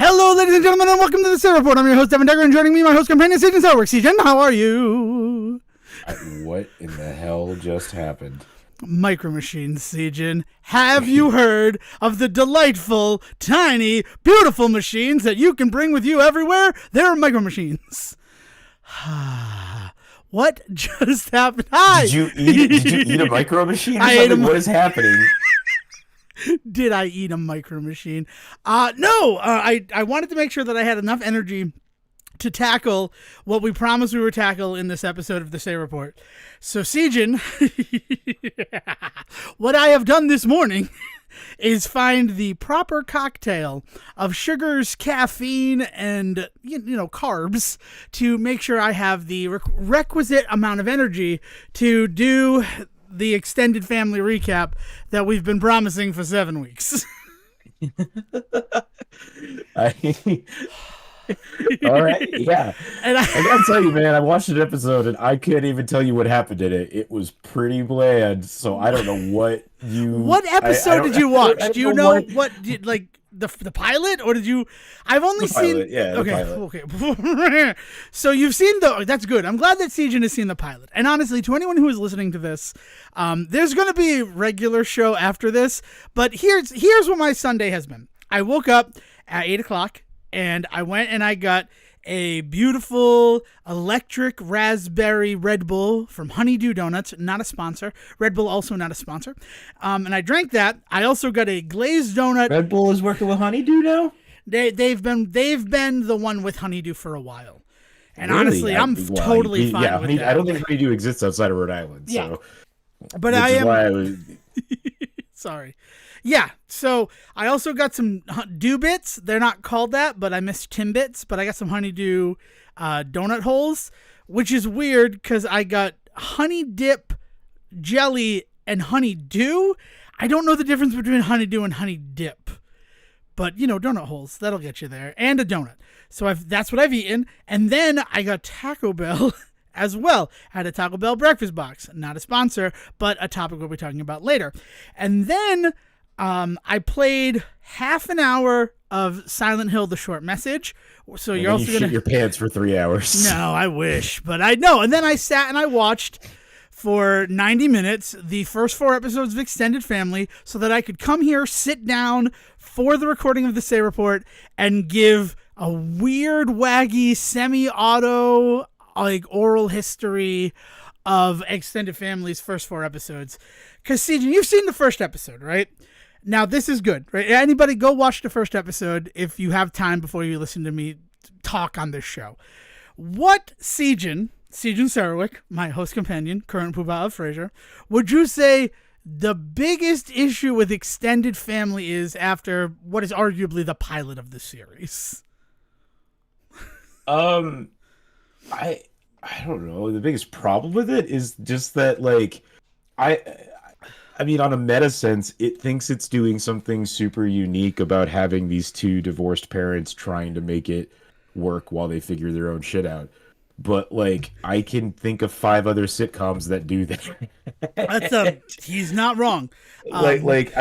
Hello, ladies and gentlemen, and welcome to the Sarah Report. I'm your host, Devon Decker, and joining me, my host companion, Sejohn. Sejohn, how are you? What in the hell just happened? Micro Machines, Sejohn. Have you heard of the delightful, tiny, beautiful machines that you can bring with you everywhere? They're Micro Machines. What just happened? Hi. Did you eat a micro machine or I something? ate a What is happening? Did I eat a Micro Machine? No. I wanted to make sure that I had enough energy to tackle what we promised we would tackle in this episode of the Say Report. So, Sejohn, what I have done this morning is find the proper cocktail of sugars, caffeine, and carbs to make sure I have the requisite amount of energy to do the extended family recap that we've been promising for 7 weeks. All right, yeah. And I gotta tell you, man, I watched an episode and I couldn't even tell you what happened in it. It was pretty bland, so I don't know what you. What episode did you watch? Do you know what did the pilot, or did you? I've only seen. Pilot, yeah. Okay. So you've seen that's good. I'm glad that Sejohn has seen the pilot. And honestly, to anyone who is listening to this, there's going to be a regular show after this. But here's what my Sunday has been. I woke up at 8:00. And I went and I got a beautiful electric raspberry Red Bull from Honeydew Donuts, not a sponsor. Red Bull also not a sponsor. And I drank that. I also got a glazed donut. Red Bull is working with Honeydew now? They've been the one with Honeydew for a while. And really? Honestly, I'm totally fine with that. I don't think Honeydew exists outside of Rhode Island. Yeah. So. But I am. Sorry. Yeah, so I also got some Dew Bits. They're not called that, but I missed Timbits. But I got some Honeydew donut holes, which is weird because I got honey dip jelly and honeydew. I don't know the difference between honeydew and honey dip, but donut holes, that'll get you there, and a donut. So that's what I've eaten, and then I got Taco Bell as well. I had a Taco Bell breakfast box, not a sponsor, but a topic we'll be talking about later, and then. I played half an hour of Silent Hill: The Short Message. So you're also gonna shit your pants for 3 hours. No, I wish, but I know. And then I sat and I watched for 90 minutes the first 4 episodes of Extended Family, so that I could come here, sit down for the recording of the Say Report, and give a weird, waggy, semi-auto, oral history of Extended Family's first 4 episodes. Because, Sejohn, you've seen the first episode, right? Now, this is good, right? Anybody, go watch the first episode if you have time before you listen to me talk on this show. What Sejohn Sarwick, my host companion, current Poobah of Frasier, would you say the biggest issue with Extended Family is after what is arguably the pilot of the series? I don't know. The biggest problem with it is just that, I mean, on a meta sense, it thinks it's doing something super unique about having these 2 divorced parents trying to make it work while they figure their own shit out. But, I can think of 5 other sitcoms that do that. He's not wrong. I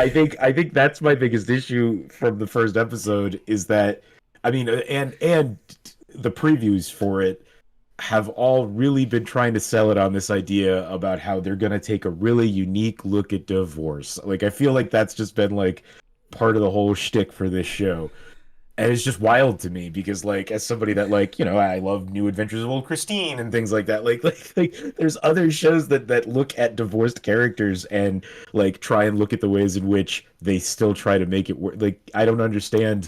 think that's my biggest issue from the first episode is that, I mean, and the previews for it have all really been trying to sell it on this idea about how they're going to take a really unique look at divorce. I feel like that's just been, part of the whole shtick for this show. And it's just wild to me because, as somebody that, I love New Adventures of Old Christine and things like that. There's other shows that look at divorced characters and, try and look at the ways in which they still try to make it work. I don't understand...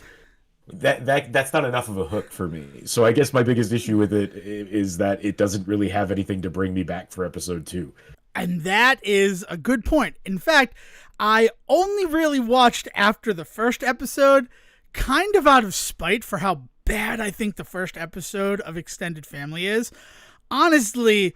That's not enough of a hook for me. So I guess my biggest issue with it is that it doesn't really have anything to bring me back for episode 2. And that is a good point. In fact, I only really watched after the first episode, kind of out of spite for how bad I think the first episode of Extended Family is. Honestly,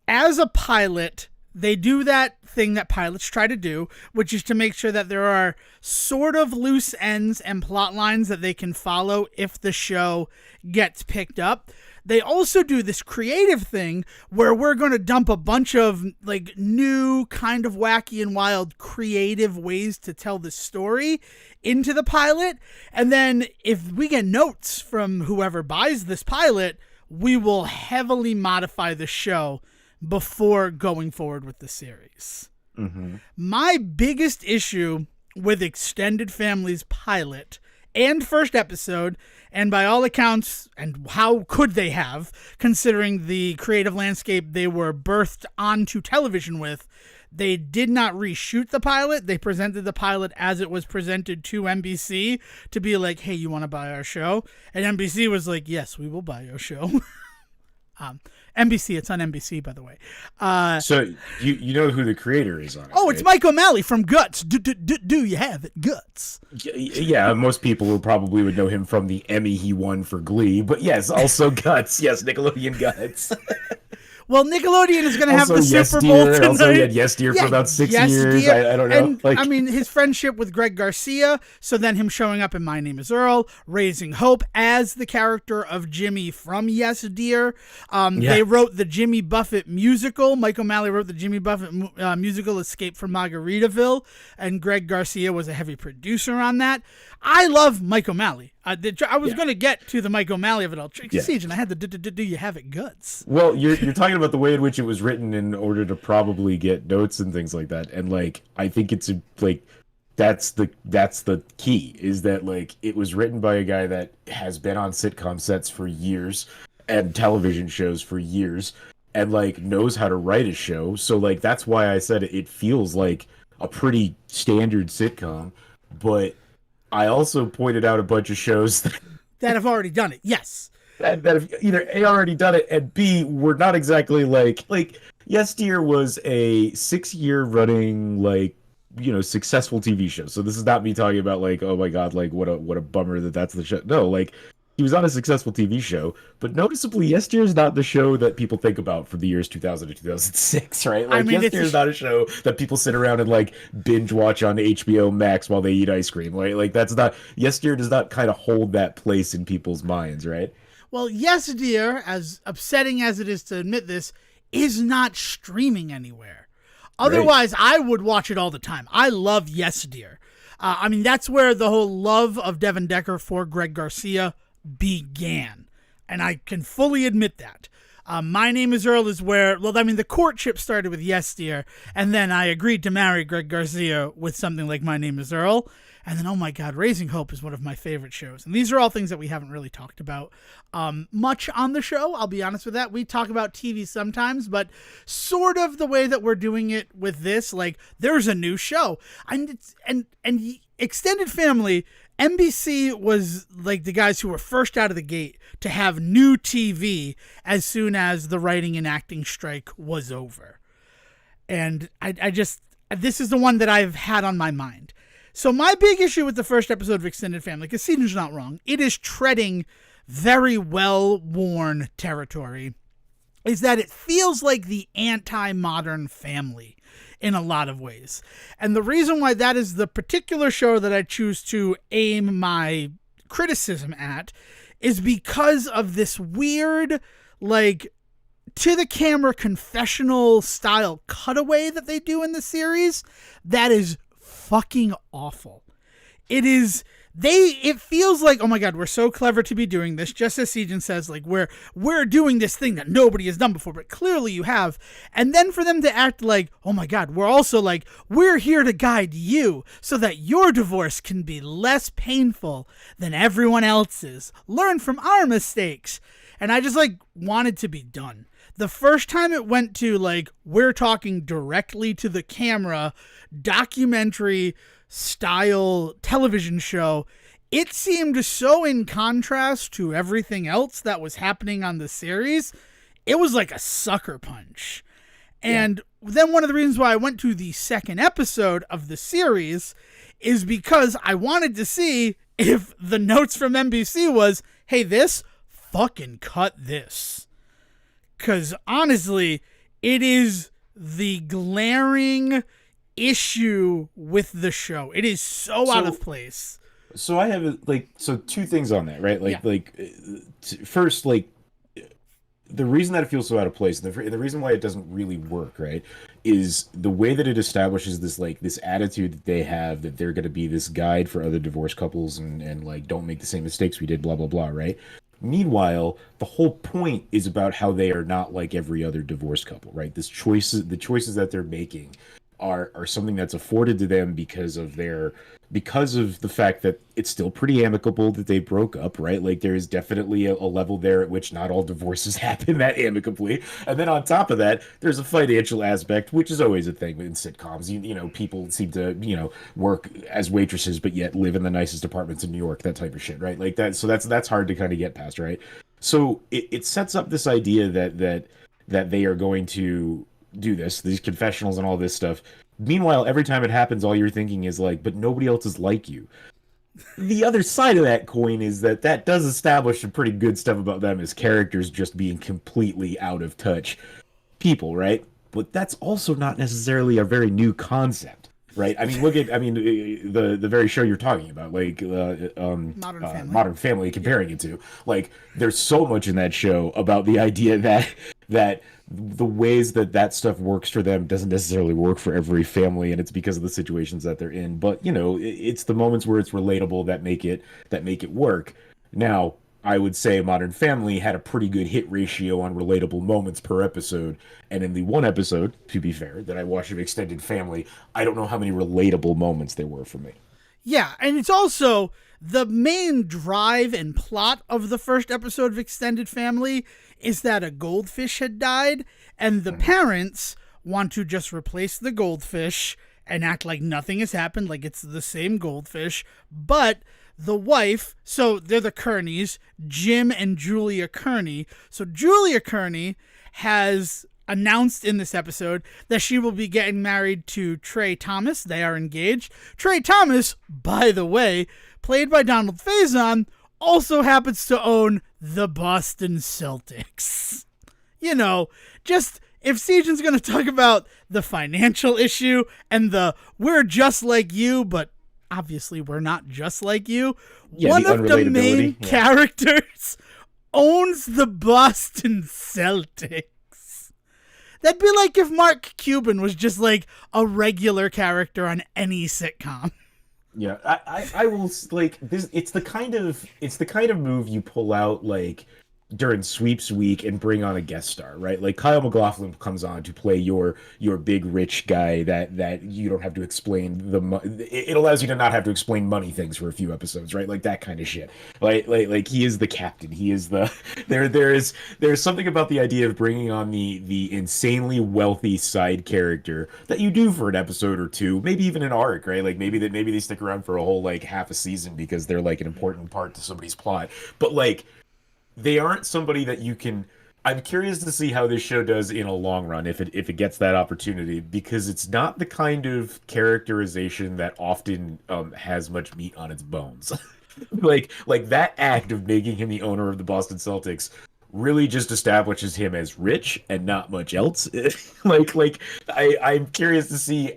as a pilot, They do that thing that pilots try to do, which is to make sure that there are sort of loose ends and plot lines that they can follow if the show gets picked up. They also do this creative thing where we're going to dump a bunch of like new kind of wacky and wild creative ways to tell the story into the pilot. And then if we get notes from whoever buys this pilot, we will heavily modify the show before going forward with the series. Mm-hmm. My biggest issue with Extended Family's pilot and first episode, and by all accounts, and how could they have, considering the creative landscape they were birthed onto television with, they did not reshoot the pilot. They presented the pilot as it was presented to NBC to be like, hey, you want to buy our show? And NBC was like, yes, we will buy your show. NBC, it's on NBC, by the way. So you know who the creator is on it? Oh, it's right? Mike O'Malley from Guts. Do you have it, Guts? Yeah, most people would know him from the Emmy he won for Glee, but yes, also Guts. Yes, Nickelodeon Guts. Well, Nickelodeon is going to have Also the Yes Super Bowl Dear. tonight. Also, he had Yes Dear for about 6 Yes years. Dear. I don't know. And, I mean, his friendship with Greg Garcia, so then him showing up in My Name is Earl, Raising Hope as the character of Jimmy from Yes Dear. They wrote the Jimmy Buffett musical. Mike O'Malley wrote the Jimmy Buffett musical Escape from Margaritaville, and Greg Garcia was a heavy producer on that. I love Mike O'Malley. I was going to get to the Mike O'Malley of it all. Sejohn, I had the do you have it Guts. Well, you're talking about the way in which it was written in order to probably get notes and things like that, and like I think it's like that's the key, is that like it was written by a guy that has been on sitcom sets for years and television shows for years and like knows how to write a show. So like that's why I said it feels like a pretty standard sitcom, but I also pointed out a bunch of shows that have already done it. Yes. That have either A, already done it, and B, were not exactly like Yes Dear was a 6-year running successful TV show. So this is not me talking about like, oh my god, like what a bummer that's the show. No, like he was on a successful TV show, but noticeably Yes Dear is not the show that people think about for the years 2000 to 2006, right? Like Yes Dear is not a show that people sit around and like binge watch on HBO Max while they eat ice cream, right? Like that's not, Yes Dear does not kind of hold that place in people's minds, right? Well, Yes Dear, as upsetting as it is to admit this, is not streaming anywhere. Otherwise, I would watch it all the time. I love Yes Dear. I mean, that's where the whole love of Devin Decker for Greg Garcia began. And I can fully admit that. My Name is Earl is where, well, I mean, the courtship started with Yes Dear, and then I agreed to marry Greg Garcia with something like My Name is Earl. And then, oh my God, Raising Hope is one of my favorite shows. And these are all things that we haven't really talked about much on the show. I'll be honest with that. We talk about TV sometimes, but sort of the way that we're doing it with this, like there's a new show. And Extended Family, NBC was like the guys who were first out of the gate to have new TV as soon as the writing and acting strike was over. And I just, this is the one that I've had on my mind. So my big issue with the first episode of Extended Family, because Sejohn's not wrong, it is treading very well-worn territory, is that it feels like the anti-Modern Family in a lot of ways. And the reason why that is the particular show that I choose to aim my criticism at is because of this weird, like, to-the-camera confessional style cutaway that they do in the series that is fucking awful. It feels like, oh my God, we're so clever to be doing this, just as Sejohn says, like we're doing this thing that nobody has done before, but clearly you have. And then for them to act like, oh my God, we're also like, we're here to guide you so that your divorce can be less painful than everyone else's. Learn from our mistakes. And I just like wanted to be done. The first time it went to like, we're talking directly to the camera, documentary style television show, it seemed so in contrast to everything else that was happening on the series. It was like a sucker punch. And then one of the reasons why I went to the second episode of the series is because I wanted to see if the notes from NBC was, hey, this, fucking cut this. Because honestly, it is the glaring issue with the show. It is so out of place. So I have two things on that, right? Yeah. First, the reason that it feels so out of place, and the reason why it doesn't really work, right, is the way that it establishes this attitude that they have, that they're going to be this guide for other divorced couples, and like, don't make the same mistakes we did, blah blah blah, right? Meanwhile, the whole point is about how they are not like every other divorced couple, right? The choices that they're making are something that's afforded to them because of the fact that it's still pretty amicable that they broke up, right? Like, there is definitely a level there at which not all divorces happen that amicably. And then on top of that, there's a financial aspect, which is always a thing in sitcoms. You know, people seem to, work as waitresses, but yet live in the nicest apartments in New York, that type of shit, right? Like that. So that's hard to kind of get past, right? So it sets up this idea that they are going to do these confessionals and all this stuff. Meanwhile, every time it happens, all you're thinking is like, but nobody else is like you. The other side of that coin is that does establish some pretty good stuff about them as characters, just being completely out of touch people, right? But that's also not necessarily a very new concept, right? I mean, the very show you're talking about, like Modern Family, comparing it to, like, there's so much in that show about the idea that the ways that stuff works for them doesn't necessarily work for every family, and it's because of the situations that they're in. But it's the moments where it's relatable that make it work. Now, I would say Modern Family had a pretty good hit ratio on relatable moments per episode, and in the one episode, to be fair, that I watched of Extended Family, I don't know how many relatable moments there were for me. Yeah, and it's also the main drive and plot of the first episode of Extended Family is that a goldfish had died, and the parents want to just replace the goldfish and act like nothing has happened, like it's the same goldfish. But the wife, so they're the Kearneys, Jim and Julia Kearney. So Julia Kearney has announced in this episode that she will be getting married to Trey Thomas. They are engaged. Trey Thomas, by the way, played by Donald Faison, also happens to own the Boston Celtics. Just if Sejohn's going to talk about the financial issue and we're just like you, but obviously we're not just like you, one of the main characters owns the Boston Celtics. That'd be like if Mark Cuban was just like a regular character on any sitcom. Yeah, I will, like, this. It's the kind of move you pull out, like, during sweeps week and bring on a guest star, right? Like, Kyle MacLachlan comes on to play your big rich guy that you don't have to explain it allows you to not have to explain money things for a few episodes, right? Like that kind of shit. Like he is the captain. He is the there's something about the idea of bringing on the insanely wealthy side character that you do for an episode or two, maybe even an arc, right? Like maybe they stick around for a whole like half a season because they're like an important part to somebody's plot. But like, they aren't somebody that you can. I'm curious to see how this show does in a long run, if it gets that opportunity, because it's not the kind of characterization that often has much meat on its bones. like that act of making him the owner of the Boston Celtics really just establishes him as rich and not much else. I'm curious to see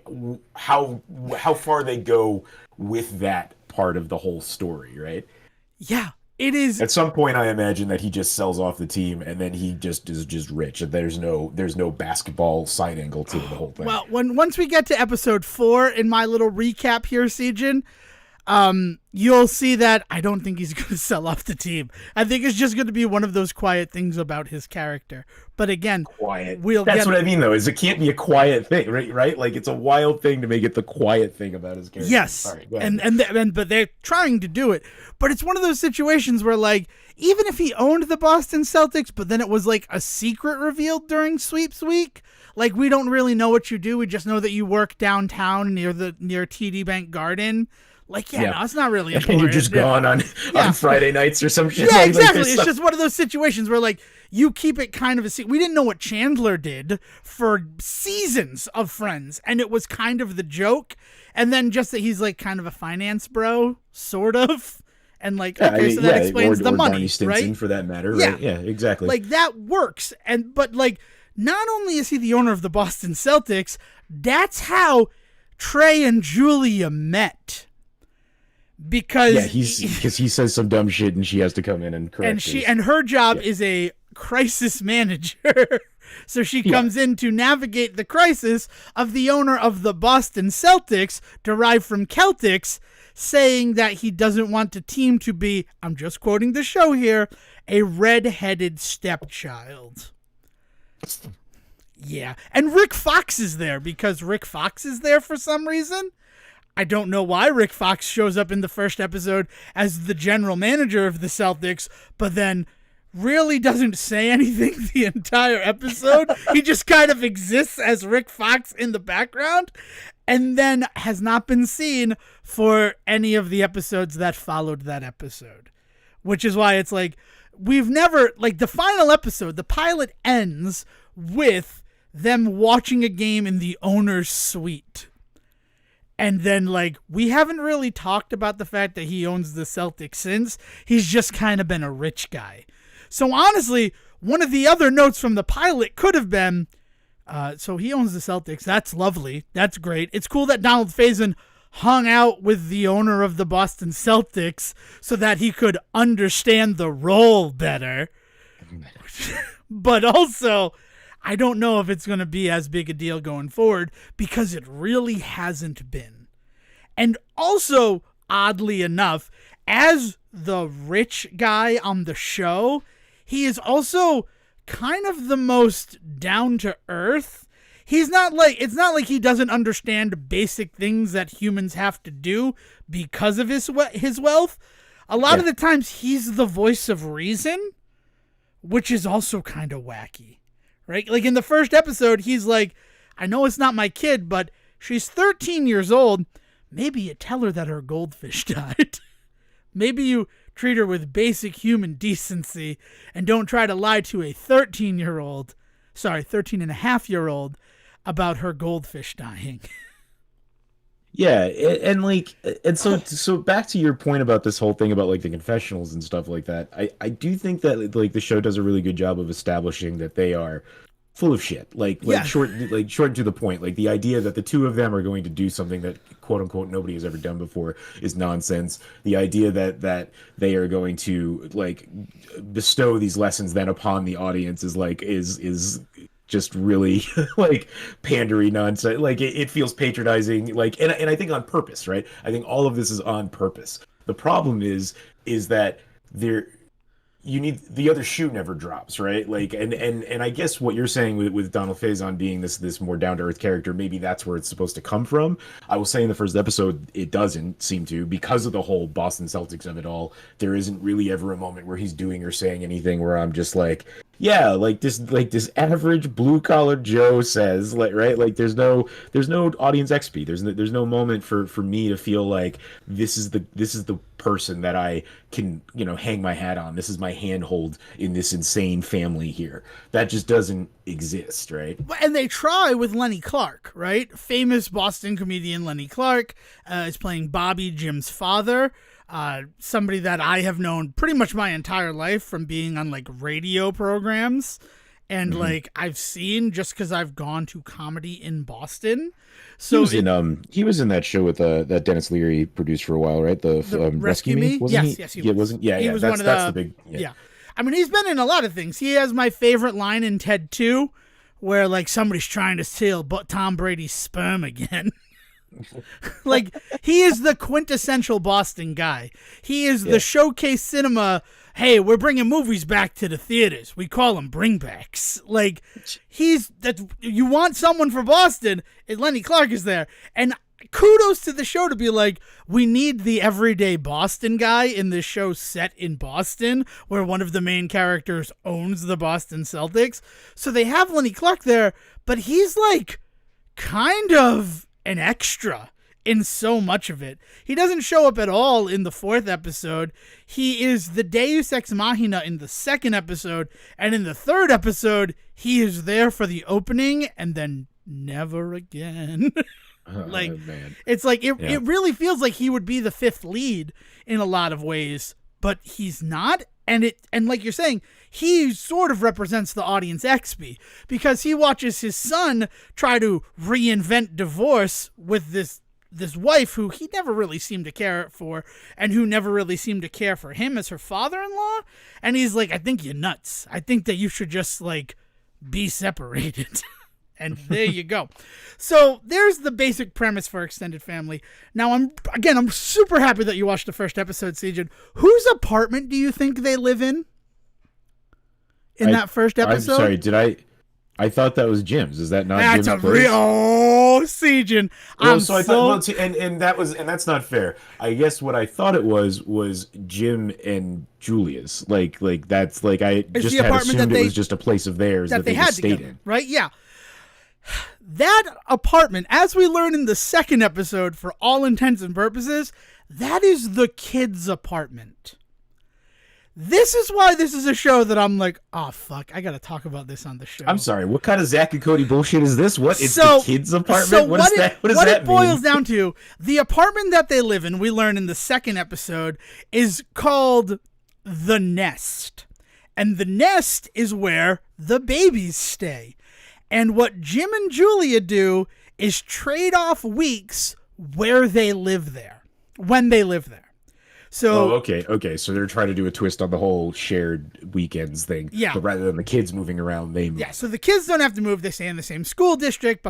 how far they go with that part of the whole story, right? Yeah. It is. At some point, I imagine that he just sells off the team, and then he just is just rich, and there's no basketball side angle to the whole thing. Well, once we get to episode 4 in my little recap here, Sejohn, you'll see that I don't think he's going to sell off the team. I think it's just going to be one of those quiet things about his character. But again, quiet. That's what I mean, though. Is it can't be a quiet thing, right? Like, it's a wild thing to make it the quiet thing about his character. Yes, Sorry, but they're trying to do it. But it's one of those situations where, like, even if he owned the Boston Celtics, but then it was like a secret revealed during sweeps week, like, we don't really know what you do. We just know that you work downtown near TD Bank Garden. Like, no, it's not really important. And you're just gone on Friday nights or some shit. Yeah, exactly. It's just one of those situations where, like, you keep it kind of a secret. We didn't know what Chandler did for seasons of Friends, and it was kind of the joke. And then just that he's, like, kind of a finance bro, sort of. And, like, so that explains the money, Barney Stinson, right? For that matter, right? Yeah, exactly. Like, that works. But, like, not only is he the owner of the Boston Celtics, that's how Trey and Julia met. Because he says some dumb shit and she has to come in and correct and her job is a crisis manager. So she comes in to navigate the crisis of the owner of the Boston Celtics, derived from Celtics, saying that he doesn't want the team to be, I'm just quoting the show here, a red-headed stepchild. Yeah. And Rick Fox is there because Rick Fox is there for some reason. I don't know why Rick Fox shows up in the first episode as the general manager of the Celtics, but then really doesn't say anything the entire episode. He just kind of exists as Rick Fox in the background, and then has not been seen for any of the episodes that followed that episode. Which is why it's like, we've never, like, the final episode, the pilot ends with them watching a game in the owner's suite. And then, like, we haven't really talked about the fact that he owns the Celtics since. He's just kind of been a rich guy. So honestly, one of the other notes from the pilot could have been, so he owns the Celtics. That's lovely. That's great. It's cool that Donald Faison hung out with the owner of the Boston Celtics so that he could understand the role better. But also, I don't know if it's going to be as big a deal going forward because it really hasn't been. And also, oddly enough, as the rich guy on the show, he is also kind of the most down to earth. It's not like he doesn't understand basic things that humans have to do because of his wealth. A lot of the times he's the voice of reason, which is also kind of wacky. Right? Like in the first episode, he's like, I know it's not my kid, but she's 13 years old. Maybe you tell her that her goldfish died. Maybe you treat her with basic human decency and don't try to lie to a 13 and a half year old about her goldfish dying. Yeah, and so back to your point about this whole thing about like the confessionals and stuff like that. I do think that like the show does a really good job of establishing that they are full of shit. Short and to the point. Like the idea that the two of them are going to do something that quote unquote nobody has ever done before is nonsense. The idea that they are going to like bestow these lessons then upon the audience is just really like pandery nonsense. Like it feels patronizing, like, and I think on purpose, right? I think all of this is on purpose. The problem is that you need the other shoe never drops, right? Like, and I guess what you're saying with Donald Faison being this more down to earth character, maybe that's where it's supposed to come from. I will say in the first episode, it doesn't seem to, because of the whole Boston Celtics of it all. There isn't really ever a moment where he's doing or saying anything where I'm just like, yeah, like this average blue collar Joe says, like, right? Like there's no audience XP. There's no moment for me to feel like this is the person that I can, hang my hat on. This is my handhold in this insane family here. That just doesn't exist, right? And they try with Lenny Clark, right? Famous Boston comedian Lenny Clark is playing Bobby, Jim's father. Somebody that I have known pretty much my entire life from being on like radio programs, and like I've seen just because I've gone to comedy in Boston. So he was in that show with that Dennis Leary produced for a while, right? The Rescue Me, wasn't he? Yes, he was. Yeah, wasn't. Yeah, he was that's one of the big. Yeah, I mean he's been in a lot of things. He has my favorite line in Ted 2, where like somebody's trying to steal Tom Brady's sperm again. Like he is the quintessential Boston guy. He is the showcase cinema. Hey, we're bringing movies back to the theaters. We call them bringbacks. Like you want someone for Boston, and Lenny Clark is there. And kudos to the show to be like, we need the everyday Boston guy in this show set in Boston, where one of the main characters owns the Boston Celtics. So they have Lenny Clark there, but he's like kind of an extra in so much of it. He doesn't show up at all in the fourth episode. He is the Deus Ex Machina in the second episode, and in the third episode, he is there for the opening and then never again. Man. It's like it really feels like he would be the fifth lead in a lot of ways, but he's not. And like you're saying, he sort of represents the audience XP because he watches his son try to reinvent divorce with this wife who he never really seemed to care for and who never really seemed to care for him as her father-in-law. And he's like, I think you're nuts. I think that you should just like be separated. And there you go. So there's the basic premise for Extended Family. Now, I'm super happy that you watched the first episode, Sejohn. Whose apartment do you think they live in that first episode? I'm sorry, I thought that was Jim's. Is that not Jim's place? Sejohn. And that's not fair. I guess what I thought it was Jim and Julia's. Like that's like I just had assumed it was just a place of theirs that they had stayed in. Right? Yeah. That apartment, as we learn in the second episode, for all intents and purposes, that is the kids' apartment. This is why this is a show that I'm like, oh, fuck, I got to talk about this on the show. I'm sorry, what kind of Zach and Cody bullshit is this? What? It's the kids' apartment? So what does that mean? What it boils down to, the apartment that they live in, we learn in the second episode, is called The Nest. And The Nest is where the babies stay. And what Jim and Julia do is trade off weeks where they live there, when they live there. So, okay. So they're trying to do a twist on the whole shared weekends thing. Yeah. But rather than the kids moving around, they move. Yeah, so the kids don't have to move. They stay in the same school district,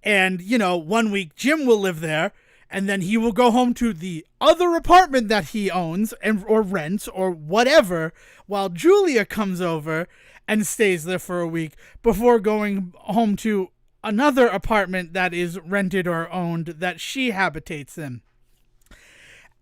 And, 1 week Jim will live there, and then he will go home to the other apartment that he owns or rents or whatever, while Julia comes over and stays there for a week before going home to another apartment that is rented or owned that she habitates in.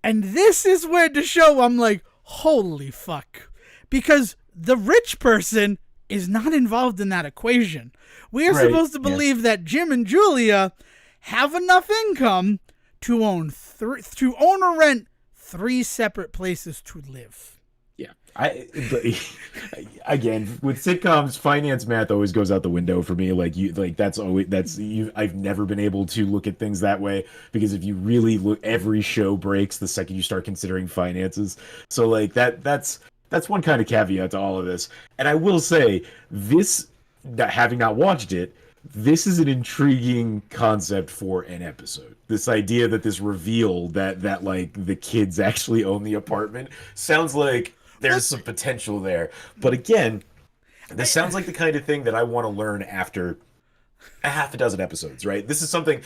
And this is where the show, I'm like, holy fuck. Because the rich person is not involved in that equation. We are supposed to believe that Jim and Julia have enough income to own or rent 3 separate places to live. Yeah. Again, with sitcoms, finance math always goes out the window for me. I've never been able to look at things that way, because if you really look, every show breaks the second you start considering finances. So like that's one kind of caveat to all of this. And I will say this, having not watched it, this is an intriguing concept for an episode. This idea that this reveal that like the kids actually own the apartment sounds like there's some potential there. But again, this sounds like the kind of thing that I want to learn after a half a dozen episodes, right? This is something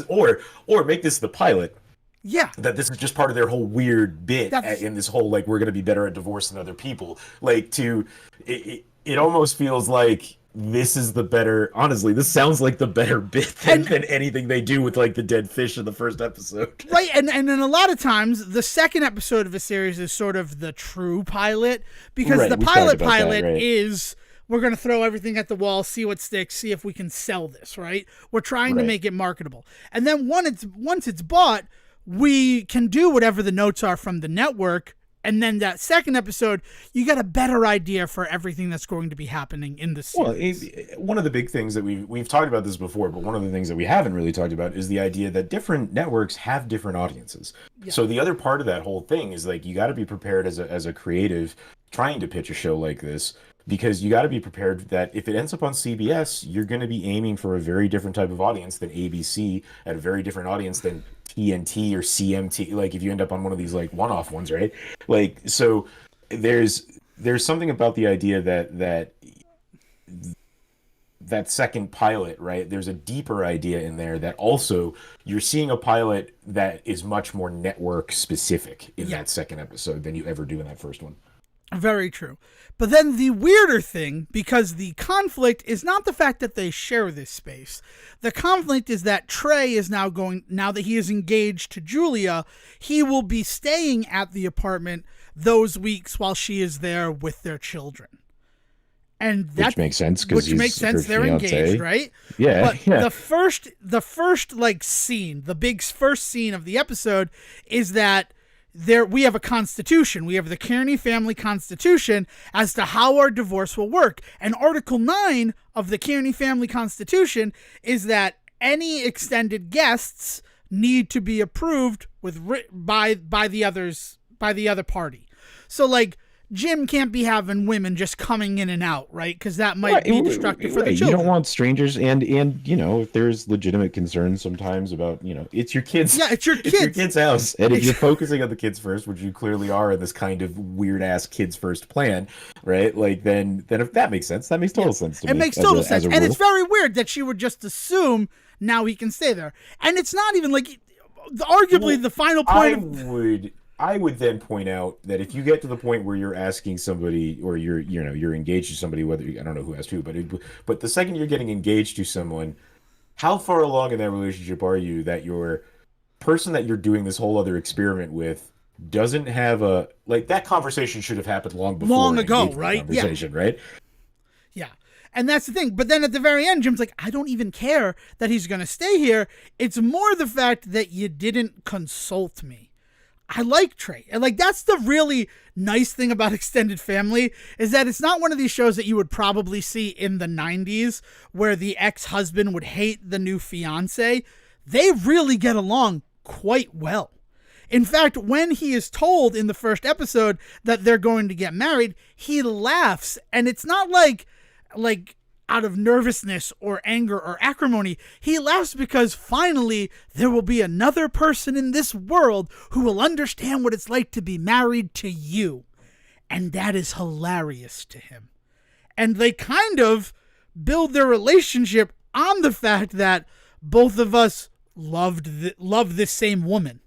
or make this the pilot. Yeah. That this is just part of their whole weird bit in this whole, like, we're going to be better at divorce than other people. Like, it almost feels like this is the better, honestly, this sounds like the better bit than anything they do with, like, the dead fish in the first episode. Right, and then a lot of times, the second episode of a series is sort of the true pilot, because the pilot is, we're going to throw everything at the wall, see what sticks, see if we can sell this, right? We're trying to make it marketable. And then once it's bought, we can do whatever the notes are from the network. And then that second episode, you get a better idea for everything that's going to be happening in the series. Well, one of the big things that we've talked about this before, but one of the things that we haven't really talked about is the idea that different networks have different audiences. Yeah. So the other part of that whole thing is, like, you got to be prepared as a creative trying to pitch a show like this, because you got to be prepared that if it ends up on CBS, you're going to be aiming for a very different type of audience than ABC, and a very different audience than TNT or CMT, like if you end up on one of these like one-off ones, right? Like, so there's something about the idea that second pilot, right? There's a deeper idea in there that also you're seeing a pilot that is much more network specific in that second episode than you ever do in that first one. Very true. But then the weirder thing, because the conflict is not the fact that they share this space. The conflict is that Trey is now that he is engaged to Julia, he will be staying at the apartment those weeks while she is there with their children. And which makes sense, because they're engaged, right? Yeah. But the first like scene, the big first scene of the episode is that we have a constitution. We have the Kearney family constitution as to how our divorce will work. And Article 9 of the Kearney family constitution is that any extended guests need to be approved by the other party. So, like, Jim can't be having women just coming in and out, right? Because that might be destructive for the children. You don't want strangers, and if there's legitimate concerns sometimes about, it's your kids. Yeah, it's your kids. It's your kid's house, and if you're focusing on the kids first, which you clearly are in this kind of weird ass kids first plan, right? Like then if that makes sense, that makes total sense to me. It makes total sense, and it's very weird that she would just assume now he can stay there, and it's not even like arguably the final point. I would then point out that if you get to the point where you're asking somebody, or you're engaged to somebody, whether I don't know who asked who, but the second you're getting engaged to someone, how far along in that relationship are you that your person that you're doing this whole other experiment with doesn't have that conversation should have happened long ago, right? Conversation, right? Yeah. And that's the thing. But then at the very end, Jim's like, I don't even care that he's going to stay here. It's more the fact that you didn't consult me. I like Trey. And that's the really nice thing about Extended Family, is that it's not one of these shows that you would probably see in the 90s where the ex-husband would hate the new fiance. They really get along quite well. In fact, when he is told in the first episode that they're going to get married, he laughs. And it's not like out of nervousness or anger or acrimony. He laughs because finally there will be another person in this world who will understand what it's like to be married to you. And that is hilarious to him. And they kind of build their relationship on the fact that both of us love this same woman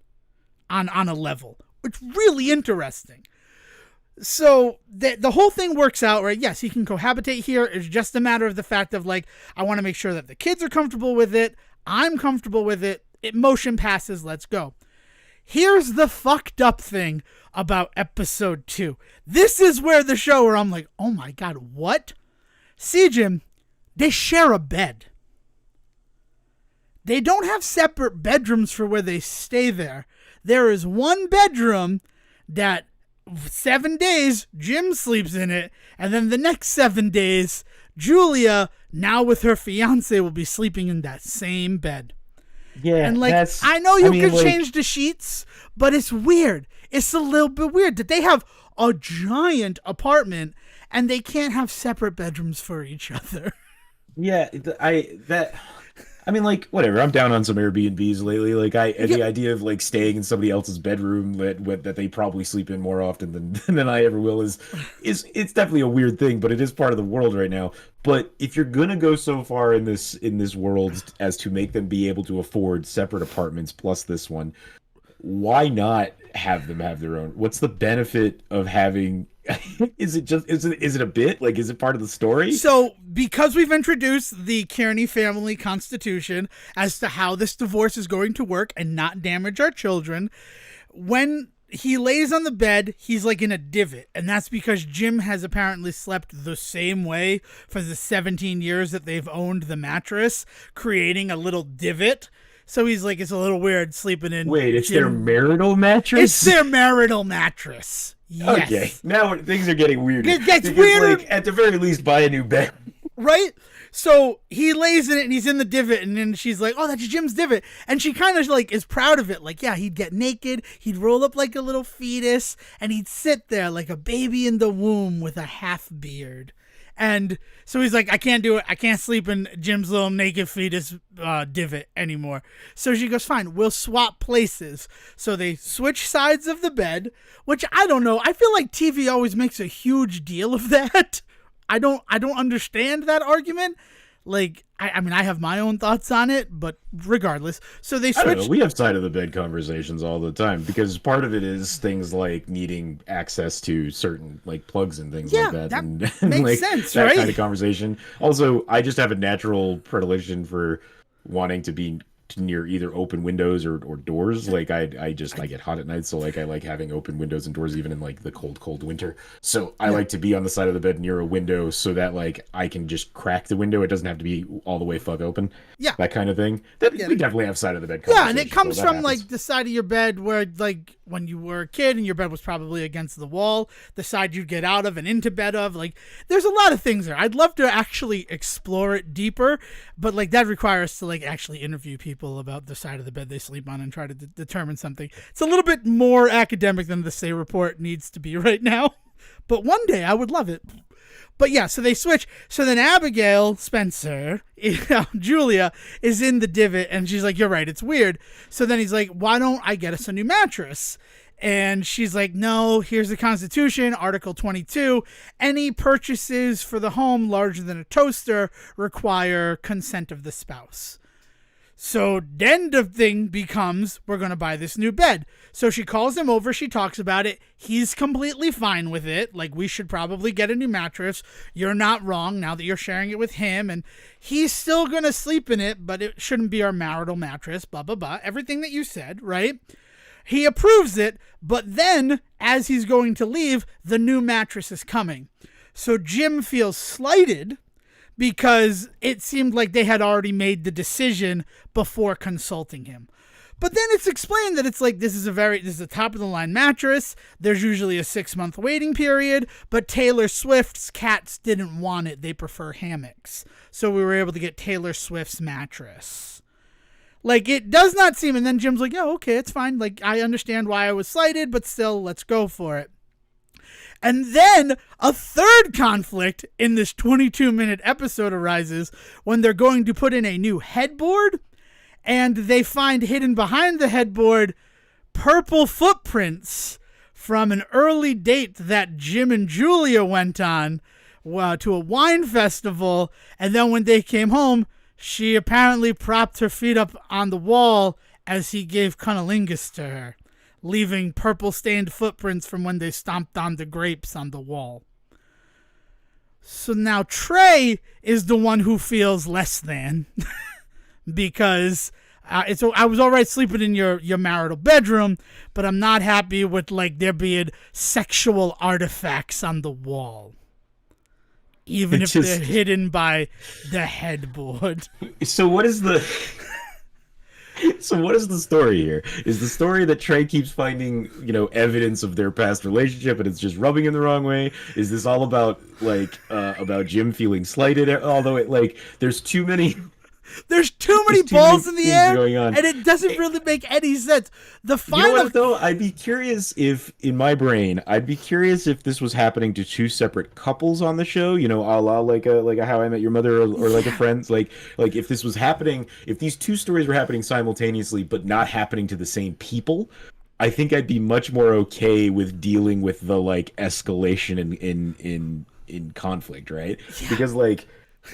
on a level. It's really interesting. So the whole thing works out, right? Yes, he can cohabitate here. It's just a matter of the fact of I want to make sure that the kids are comfortable with it. I'm comfortable with it. Motion passes. Let's go. Here's the fucked up thing about episode 2. This is where the show where I'm like, oh my God, what? Sejohn, they share a bed. They don't have separate bedrooms for where they stay there. There is one bedroom that 7 days, Jim sleeps in it, and then the next 7 days, Julia, now with her fiance, will be sleeping in that same bed. Yeah, and I know you can change the sheets, but it's weird. It's a little bit weird that they have a giant apartment and they can't have separate bedrooms for each other. Yeah, whatever. I'm down on some Airbnbs lately. The idea of staying in somebody else's bedroom that they probably sleep in more often than I ever will is it's definitely a weird thing, but it is part of the world right now. But if you're gonna go so far in this world as to make them be able to afford separate apartments plus this one, why not have them have their own? What's the benefit of having? Is it a bit? Is it part of the story? So, because we've introduced the Kearney family constitution as to how this divorce is going to work and not damage our children, when he lays on the bed, he's in a divot. And that's because Jim has apparently slept the same way for the 17 years that they've owned the mattress, creating a little divot. So he's it's a little weird sleeping in. Wait, it's their marital mattress? It's their marital mattress. Yes. Okay, now things are getting weirder. It gets weirder. At the very least, buy a new bed. Right? So he lays in it and he's in the divot, and then she's like, oh, that's Jim's divot. And she kind of is proud of it. Yeah, he'd get naked, he'd roll up like a little fetus, and he'd sit there like a baby in the womb with a half beard. And so he's like, I can't do it. I can't sleep in Jim's little naked fetus divot anymore. So she goes, fine, we'll swap places. So they switch sides of the bed, which I don't know. I feel like TV always makes a huge deal of that. I don't understand that argument. I mean, I have my own thoughts on it, but regardless. So they switch. I don't know. We have side of the bed conversations all the time because part of it is things like needing access to certain plugs and things like that. That and makes sense, that right? kind of conversation. Also, I just have a natural predilection for wanting to be near either open windows or doors. I get hot at night, so I like having open windows and doors even in the cold winter. So I like to be on the side of the bed near a window so that I can just crack the window. It doesn't have to be all the way fuck open. Yeah. That kind of thing. We definitely have side of the bed conversations. Yeah, and it comes from the side of your bed where when you were a kid and your bed was probably against the wall, the side you'd get out of and into bed of. There's a lot of things there. I'd love to actually explore it deeper, but that requires to actually interview people about the side of the bed they sleep on and try to determine something. It's a little bit more academic than the Say report needs to be right now. but one day I would love it. But yeah, so they switch. So then Abigail Spencer, Julia, is in the divot, and she's like, "You're right, it's weird." So then he's like, "Why don't I get us a new mattress?" And she's like, "No, here's the Constitution, Article 22. Any purchases for the home larger than a toaster require consent of the spouse." So then the thing becomes, we're going to buy this new bed. So she calls him over. She talks about it. He's completely fine with it. Like, we should probably get a new mattress. You're not wrong now that you're sharing it with him. And he's still going to sleep in it, but it shouldn't be our marital mattress, blah, blah, blah. Everything that you said, right? He approves it, but then as he's going to leave, the new mattress is coming. So Jim feels slighted because it seemed like they had already made the decision before consulting him. But then it's explained that it's like, this is a top of the line mattress. There's usually a 6-month waiting period, but Taylor Swift's cats didn't want it. They prefer hammocks. So we were able to get Taylor Swift's mattress. Like, it does not seem, and then Jim's like, yeah, okay, it's fine. Like, I understand why I was slighted, but still, let's go for it. And then a third conflict in this 22-minute episode arises when they're going to put in a new headboard, and they find hidden behind the headboard purple footprints from an early date that Jim and Julia went on to a wine festival. And then when they came home, she apparently propped her feet up on the wall as he gave cunnilingus to her, leaving purple-stained footprints from when they stomped on the grapes on the wall. So now Trey is the one who feels less than because I was all right sleeping in your marital bedroom, but I'm not happy with like there being sexual artifacts on the wall, even if they're hidden by the headboard. So what is the story here? Is the story that Trey keeps finding, evidence of their past relationship and it's just rubbing him the wrong way? Is this all about about Jim feeling slighted? Although there's too many balls in the air, and it doesn't really make any sense. The final, you know what, though? I'd be curious if this was happening to two separate couples on the show, a la like a How I Met Your Mother or like a Friends, like if this was happening, if these two stories were happening simultaneously but not happening to the same people, I think I'd be much more okay with dealing with the escalation in conflict, right? Yeah. Because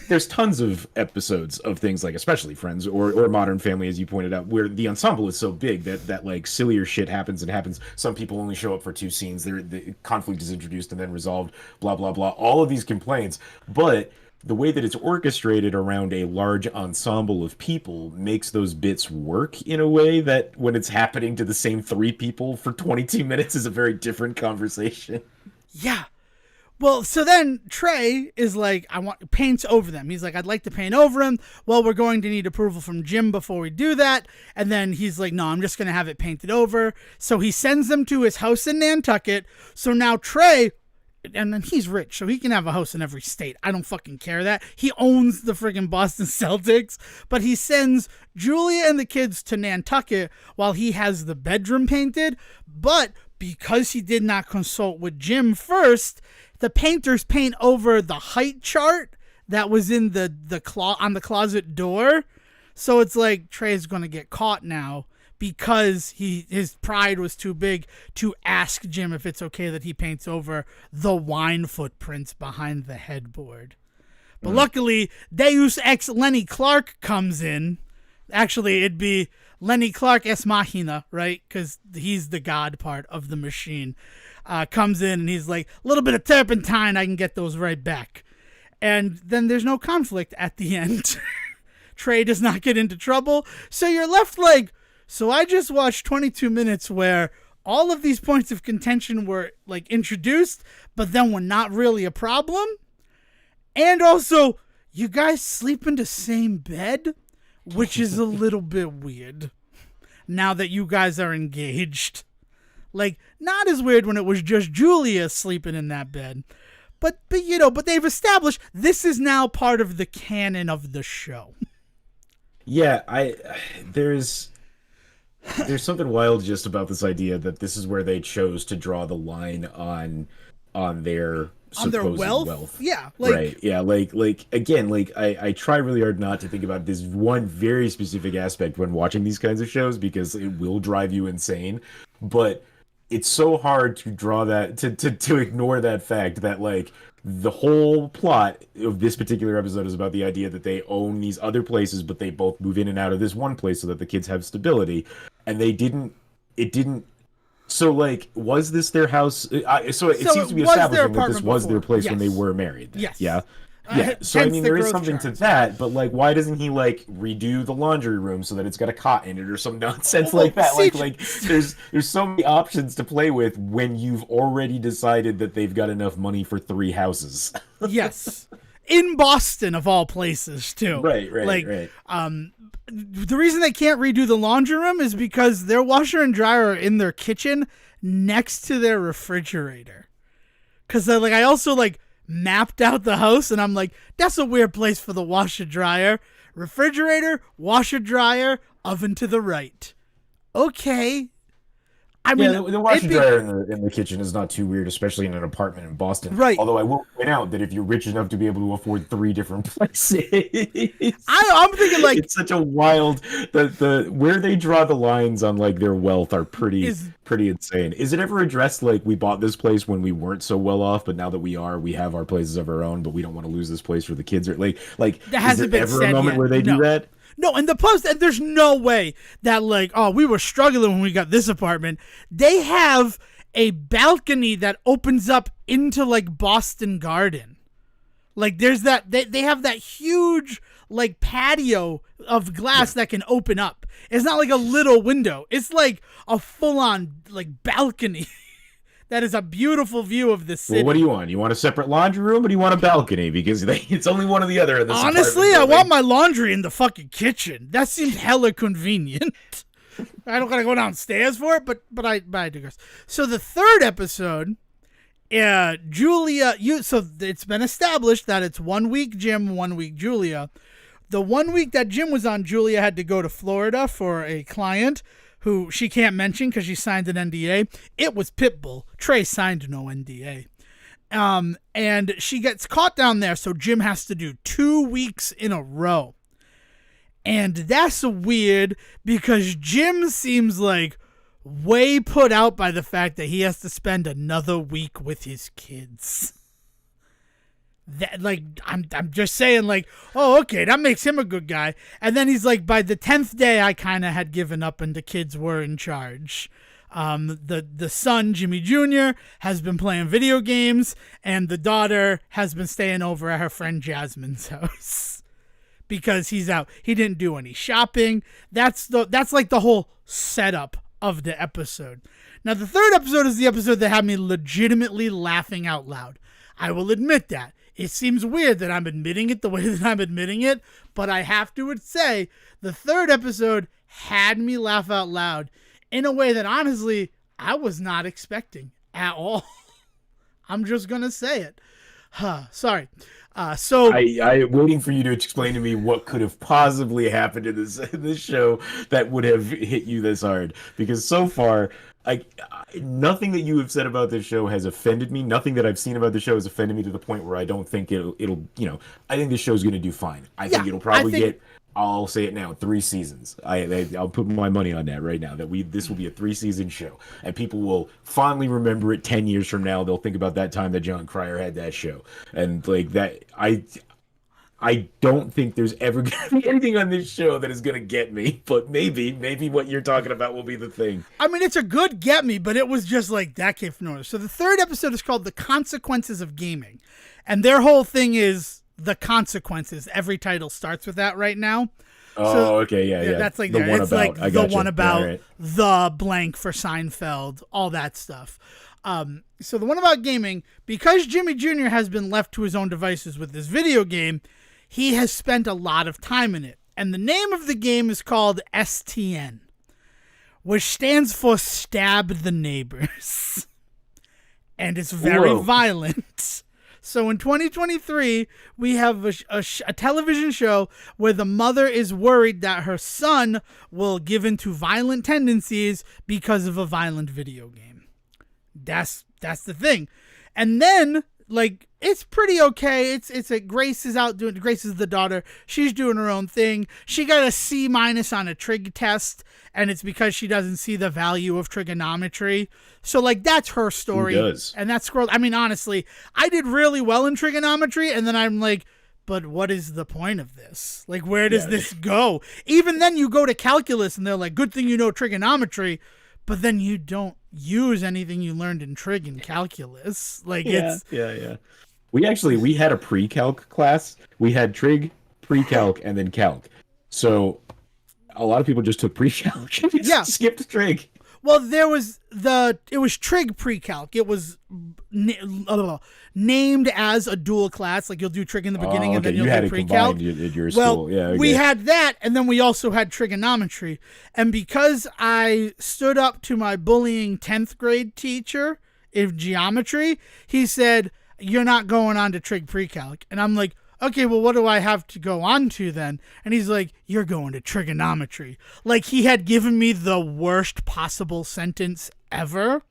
there's tons of episodes of things like, especially Friends or Modern Family, as you pointed out, where the ensemble is so big that sillier shit happens and happens. Some people only show up for 2 scenes. The conflict is introduced and then resolved, blah, blah, blah. All of these complaints. But the way that it's orchestrated around a large ensemble of people makes those bits work in a way that when it's happening to the same 3 people for 22 minutes is a very different conversation. Yeah. Well, so then Trey is like, paints over them. He's like, I'd like to paint over him. Well, we're going to need approval from Jim before we do that. And then he's like, no, I'm just going to have it painted over. So he sends them to his house in Nantucket. So now Trey, and then he's rich, so he can have a house in every state. I don't fucking care that. He owns the friggin' Boston Celtics. But he sends Julia and the kids to Nantucket while he has the bedroom painted. But because he did not consult with Jim first, the painters paint over the height chart that was in on the closet door. So it's like Trey's going to get caught now because his pride was too big to ask Jim if it's okay that he paints over the wine footprints behind the headboard. But luckily, Deus Ex Lenny Clark comes in. Actually, it'd be Lenny Clark es machina, right? Because he's the god part of the machine. Comes in and he's like, a little bit of turpentine, I can get those right back. And then there's no conflict at the end. Trey does not get into trouble. So you're left like, so I just watched 22 minutes where all of these points of contention were introduced, but then were not really a problem. And also, you guys sleep in the same bed, which is a little bit weird now that you guys are engaged. Not as weird when it was just Julia sleeping in that bed. But they've established this is now part of the canon of the show. Yeah, there's something wild just about this idea that this is where they chose to draw the line on on their on their supposed wealth. Yeah, like right. Yeah, like again, like I try really hard not to think about this one very specific aspect when watching these kinds of shows because it will drive you insane. But it's so hard to draw that to ignore that fact that like the whole plot of this particular episode is about the idea that they own these other places, but they both move in and out of this one place so that the kids have stability. And they didn't, it didn't so, like, was this their house? So it seems to be establishing that this was their place when they were married. Yes. Yeah. Yeah. So, I mean, there is something to that, but, like, why doesn't he, like, redo the laundry room so that it's got a cot in it or some nonsense like that? Like, there's so many options to play with when you've already decided that they've got enough money for 3 houses. Yes. In Boston, of all places, too. Right. The reason they can't redo the laundry room is because their washer and dryer are in their kitchen next to their refrigerator. Because I also mapped out the house and I'm like, that's a weird place for the washer dryer. Refrigerator, washer dryer, oven to the right. Okay. I mean, the washer dryer in the kitchen is not too weird, especially in an apartment in Boston. Right. Although I will point out that if you're rich enough to be able to afford 3 different places, I'm thinking it's such a wild the where they draw the lines on like their wealth are pretty insane. Is it ever addressed like we bought this place when we weren't so well off, but now that we have our places of our own, but we don't want to lose this place for the kids? Or like that hasn't been ever a moment yet. where they do that? No, and there's no way that we were struggling when we got this apartment. They have a balcony that opens up into Boston Garden. There's that, they have that huge patio of glass that can open up. It's not like a little window. It's like a full on balcony. That is a beautiful view of the city. Well, what do you want? You want a separate laundry room, or do you want a balcony? Because it's only one or the other in this Honestly, I want my laundry in the fucking kitchen. That seems hella convenient. I don't gotta go downstairs for it, but I digress. So the third episode, Julia. So it's been established that it's 1 week Jim, 1 week Julia. The 1 week that Jim was on, Julia had to go to Florida for a client who she can't mention because she signed an NDA. It was Pitbull. Trey signed no NDA. And she gets caught down there, so Jim has to do 2 weeks in a row. And that's weird because Jim seems way put out by the fact that he has to spend another week with his kids. That I'm just saying oh, okay, that makes him a good guy. And then he's by the 10th day I kind of had given up and the kids were in charge. The son, Jimmy Jr., has been playing video games and the daughter has been staying over at her friend Jasmine's house because he's out. He didn't do any shopping. That's the whole setup of the episode. Now the third episode is the episode that had me legitimately laughing out loud. I will admit that. It seems weird that I'm admitting it the way that I'm admitting it, but I have to say the third episode had me laugh out loud in a way that honestly I was not expecting at all. I'm just going to say it. Sorry. So I'm waiting for you to explain to me what could have possibly happened in this show that would have hit you this hard, because so far nothing that you have said about this show has offended me. Nothing that I've seen about the show has offended me to the point where I don't think it'll I think this show's going to do fine. I think it'll probably get, I'll say it now, 3 seasons. I'll put my money on that right now, that this will be a 3-season show, and people will fondly remember it 10 years from now. They'll think about that time that John Cryer had that show, and that. I don't think there's ever going to be anything on this show that is going to get me, but maybe what you're talking about will be the thing. I mean, it's a good get me, but it was just that came from nowhere. So the third episode is called The Consequences of Gaming, and their whole thing is the consequences. Every title starts with that right now. Oh, okay, yeah. That's the one it's about. the one about the blank for Seinfeld, all that stuff. So the one about gaming, because Jimmy Jr. has been left to his own devices with this video game, he has spent a lot of time in it. And the name of the game is called STN, which stands for Stab the Neighbors. And it's very violent. So in 2023, we have a television show where the mother is worried that her son will give into violent tendencies because of a violent video game. That's the thing. And then, like, it's pretty okay. It's like Grace is the daughter. She's doing her own thing. She got a C- on a trig test, and it's because she doesn't see the value of trigonometry. So, like, that's her story. Who does? And that's I mean, honestly, I did really well in trigonometry, and then I'm like, but what is the point of this? Like, where does this go? Even then, you go to calculus, and they're like, good thing you know trigonometry, but then you don't use anything you learned in trig and calculus. Like, it's... Yeah. We had a pre-calc class. We had trig, pre-calc, and then calc. So a lot of people just took pre-calc and skipped trig. Well, it was trig pre-calc. It was named as a dual class. Like, you'll do trig in the beginning and then you'll do pre-calc. You had it combined at your well, school. Yeah, okay. We had that, and then we also had trigonometry. And because I stood up to my bullying 10th grade teacher in geometry, he said, you're not going on to trig pre-calc. And I'm like, okay, well, what do I have to go on to then? And he's like, you're going to trigonometry. Like, he had given me the worst possible sentence ever.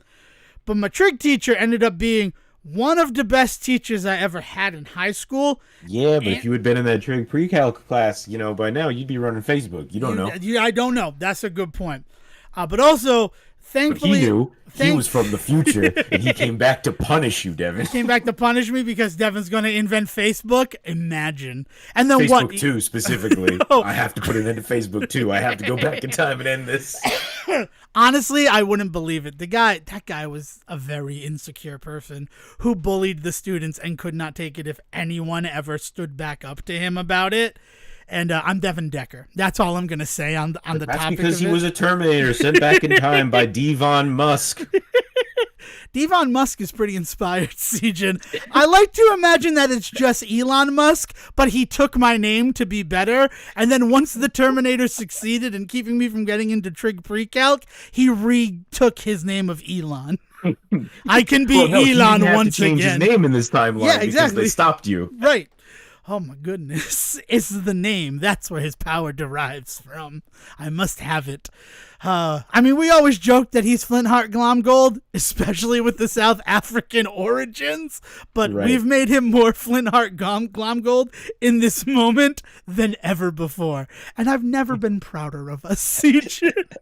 But my trig teacher ended up being one of the best teachers I ever had in high school. Yeah, but if you had been in that trig pre-calc class, by now you'd be running Facebook. You don't know. Yeah, I don't know. That's a good point. But also... Thankfully, but he knew he was from the future, and he came back to punish you, Devin. He came back to punish me because Devin's going to invent Facebook. Imagine. And then Facebook 2 specifically. Oh. I have to put it into Facebook 2. I have to go back in time and end this. Honestly, I wouldn't believe it. That guy was a very insecure person who bullied the students and could not take it if anyone ever stood back up to him about it. And I'm Devin Decker. That's all I'm going to say on the topic of it. That's because he was a Terminator sent back in time by Devon Musk. Devon Musk is pretty inspired, Sejohn. I like to imagine that it's just Elon Musk, but he took my name to be better. And then once the Terminator succeeded in keeping me from getting into trig pre-calc, he retook his name of Elon. I can be Elon once again. He change his name in this timeline because they stopped you. Right. Oh my goodness. It's the name. That's where his power derives from. I must have it. I mean, we always joke that he's Flintheart Glomgold, especially with the South African origins, but we've made him more Flintheart Glomgold in this moment than ever before. And I've never been prouder of us, Sejohn.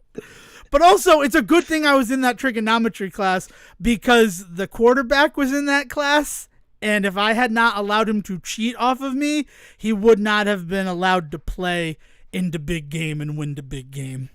But also, it's a good thing I was in that trigonometry class because the quarterback was in that class. And if I had not allowed him to cheat off of me, he would not have been allowed to play in the big game and win the big game.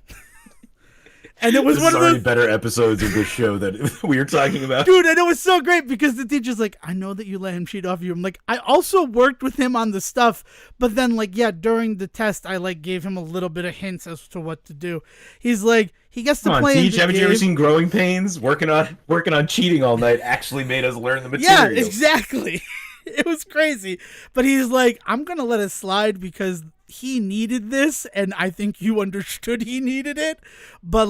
And it was one of the better episodes of this show that we were talking about. Dude, and it was so great because the teacher's like, I know that you let him cheat off you. I'm like, I also worked with him on the stuff, but then during the test, I gave him a little bit of hints as to what to do. He's like, he gets to play. Haven't you ever seen Growing Pains? Working on cheating all night actually made us learn the material. Yeah, exactly. It was crazy. But he's like, I'm going to let it slide because he needed this, and I think you understood he needed it, but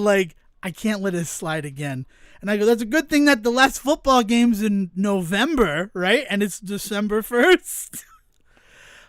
I can't let it slide again. And I go, that's a good thing that the last football game's in November, right? And it's December 1st.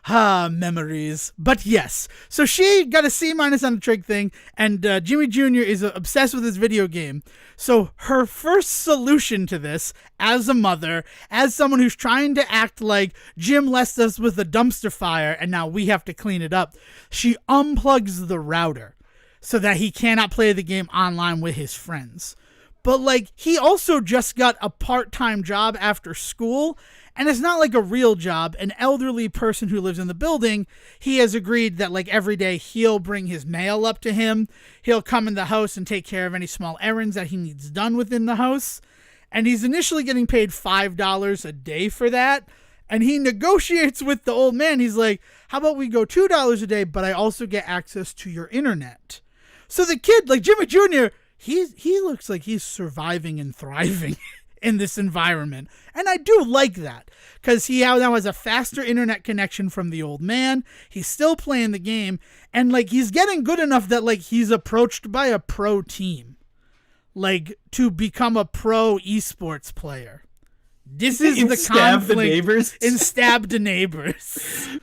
Memories. But yes, so she got a C- on the trig thing, and Jimmy Jr. is obsessed with his video game. So her first solution to this, as a mother, as someone who's trying to act like Jim left us with a dumpster fire and now we have to clean it up, she unplugs the router so that he cannot play the game online with his friends. But he also just got a part-time job after school, and it's not a real job. An elderly person who lives in the building, he has agreed that every day he'll bring his mail up to him. He'll come in the house and take care of any small errands that he needs done within the house. And he's initially getting paid $5 a day for that. And he negotiates with the old man. He's like, how about we go $2 a day, but I also get access to your internet. So the kid, Jimmy Jr., he looks like he's surviving and thriving in this environment. And I do like that because he now has a faster internet connection from the old man. He's still playing the game, and he's getting good enough that he's approached by a pro team, to become a pro esports player. This is the conflict. The neighbors? In Stab the Neighbors.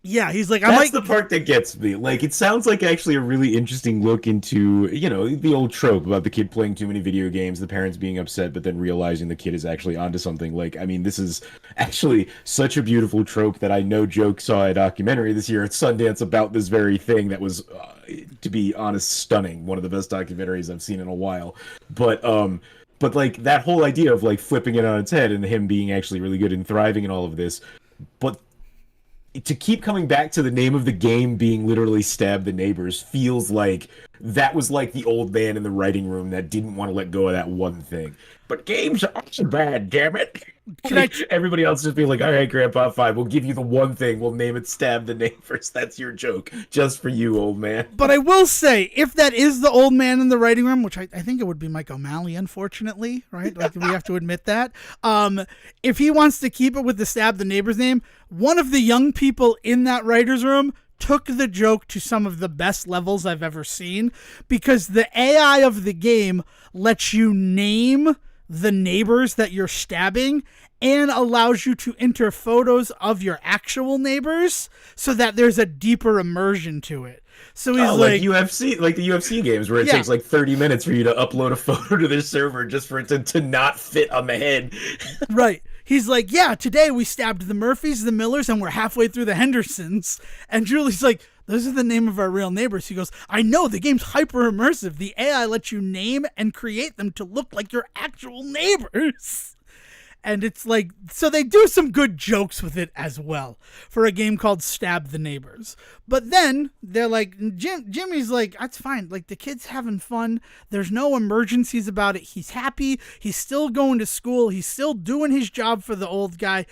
Yeah, he's like, I That's might. the part that gets me. Like, it sounds like actually a really interesting look into, the old trope about the kid playing too many video games, the parents being upset, but then realizing the kid is actually onto something. Like, I mean, this is actually such a beautiful trope that I know Joke saw a documentary this year at Sundance about this very thing that was, to be honest, stunning. One of the best documentaries I've seen in a while. But like that whole idea of like flipping it on its head and him being actually really good and thriving in all of this. But to keep coming back to the name of the game being literally Stab the Neighbors feels like that was like the old man in the writing room that didn't want to let go of that one thing. But games are also bad, damn it. Everybody else just being like, all right, Grandpa, fine, we'll give you the one thing. We'll name it Stab the Neighbors. That's your joke. Just for you, old man. But I will say, if that is the old man in the writing room, which I think it would be Mike O'Malley, unfortunately, right? Like, we have to admit that. If he wants to keep it with the Stab the Neighbors name, one of the young people in that writer's room took the joke to some of the best levels I've ever seen, because the AI of the game lets you name the neighbors that you're stabbing and allows you to enter photos of your actual neighbors so that there's a deeper immersion to it. So he's like UFC, like the UFC games where it takes like 30 minutes for you to upload a photo to their server just for it to not fit on the head. Right. He's like, yeah, today we stabbed the Murphys, the Millers, and we're halfway through the Hendersons. And Julie's like, those are the name of our real neighbors. He goes, I know, the game's hyper immersive. The AI lets you name and create them to look like your actual neighbors. And it's like, so they do some good jokes with it as well for a game called Stab the Neighbors. But then they're like, Jimmy's like, that's fine. Like, the kid's having fun. There's no emergencies about it. He's happy. He's still going to school. He's still doing his job for the old guy.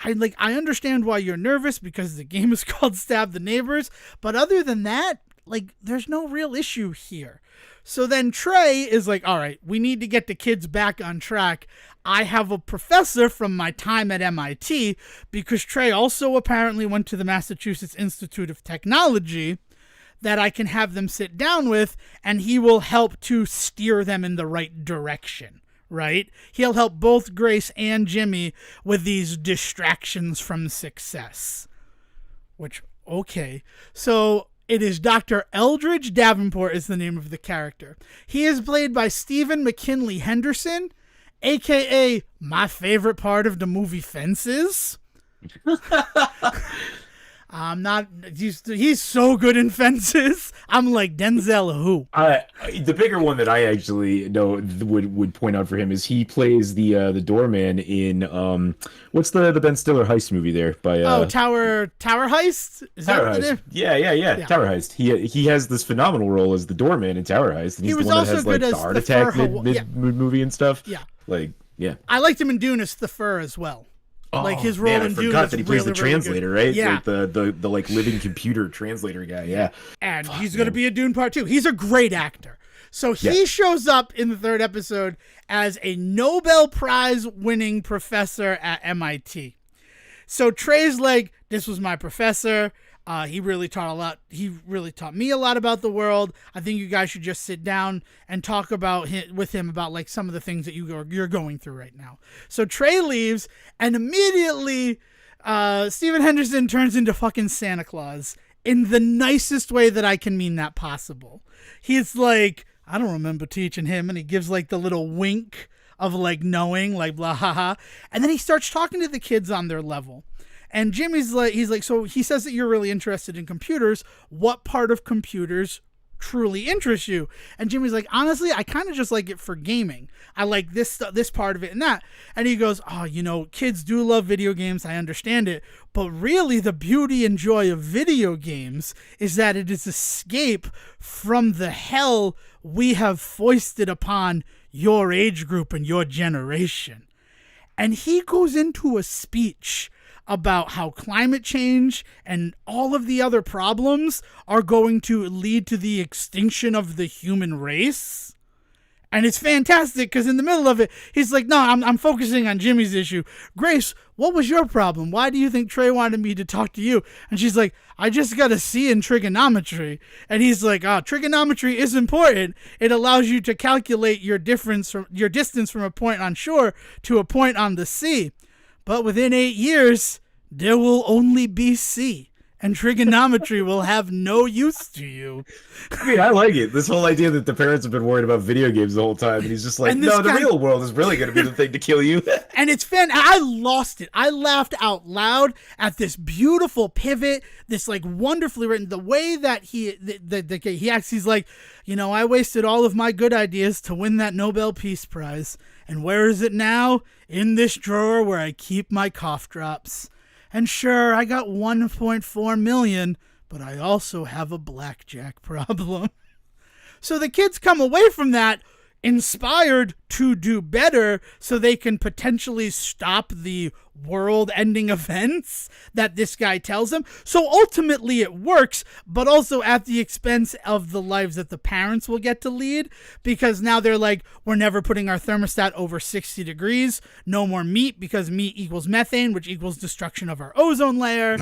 I understand why you're nervous because the game is called Stab the Neighbors. But other than that, like, there's no real issue here. So then Trey is like, all right, we need to get the kids back on track. I have a professor from my time at MIT, because Trey also apparently went to the Massachusetts Institute of Technology, that I can have them sit down with, and he will help to steer them in the right direction, right? He'll help both Grace and Jimmy with these distractions from success. Which, okay. So it is Dr. Eldridge Davenport is the name of the character. He is played by Stephen McKinley Henderson, a.k.a. my favorite part of the movie Fences. I'm not. He's so good in Fences. I'm like, Denzel who? The bigger one that I actually know would point out for him is he plays the doorman in what's the Ben Stiller heist movie there by Tower Heist? Is Tower that Heist. Yeah, Tower Heist. He has this phenomenal role as the doorman in Tower Heist, and he's the one that has like the heart attack mid movie and stuff. Yeah. Like, yeah. I liked him in Dune as the Fur as well. Oh, like his role in Dune. I forgot that he plays the translator, right? Yeah. Like the like living computer translator guy. Yeah. And he's going to be a Dune Part 2. He's a great actor. So he shows up in the third episode as a Nobel Prize winning professor at MIT. So Trey's like, this was my professor. He really taught a lot. He really taught me a lot about the world. I think you guys should just sit down and talk with him about like some of the things that you're going through right now. So Trey leaves, and immediately Stephen Henderson turns into fucking Santa Claus in the nicest way that I can mean that possible. He's like, I don't remember teaching him, and he gives like the little wink of like knowing, like blah ha ha, and then he starts talking to the kids on their level. And Jimmy's like, so he says that you're really interested in computers. What part of computers truly interests you? And Jimmy's like, honestly, I kind of just like it for gaming. I like this part of it and that. And he goes, kids do love video games. I understand it. But really the beauty and joy of video games is that it is escape from the hell we have foisted upon your age group and your generation. And he goes into a speech about how climate change and all of the other problems are going to lead to the extinction of the human race. And it's fantastic because in the middle of it, he's like, no, I'm focusing on Jimmy's issue. Grace, what was your problem? Why do you think Trey wanted me to talk to you? And she's like, I just got a C in trigonometry. And he's like, trigonometry is important. It allows you to calculate your distance from a point on shore to a point on the sea. But within 8 years, there will only be sea. and trigonometry will have no use to you. I mean, I like it. This whole idea that the parents have been worried about video games the whole time, and he's just like, no, the real world is really going to be the thing to kill you. And it's I lost it. I laughed out loud at this beautiful pivot, this like wonderfully written, the way that he acts. He's like, I wasted all of my good ideas to win that Nobel Peace Prize. And where is it now? In this drawer where I keep my cough drops. And sure, I got 1.4 million, but I also have a blackjack problem. So the kids come away from that inspired to do better so they can potentially stop the world-ending events that this guy tells them. So ultimately it works, but also at the expense of the lives that the parents will get to lead, because now they're like, we're never putting our thermostat over 60 degrees, no more meat because meat equals methane, which equals destruction of our ozone layer,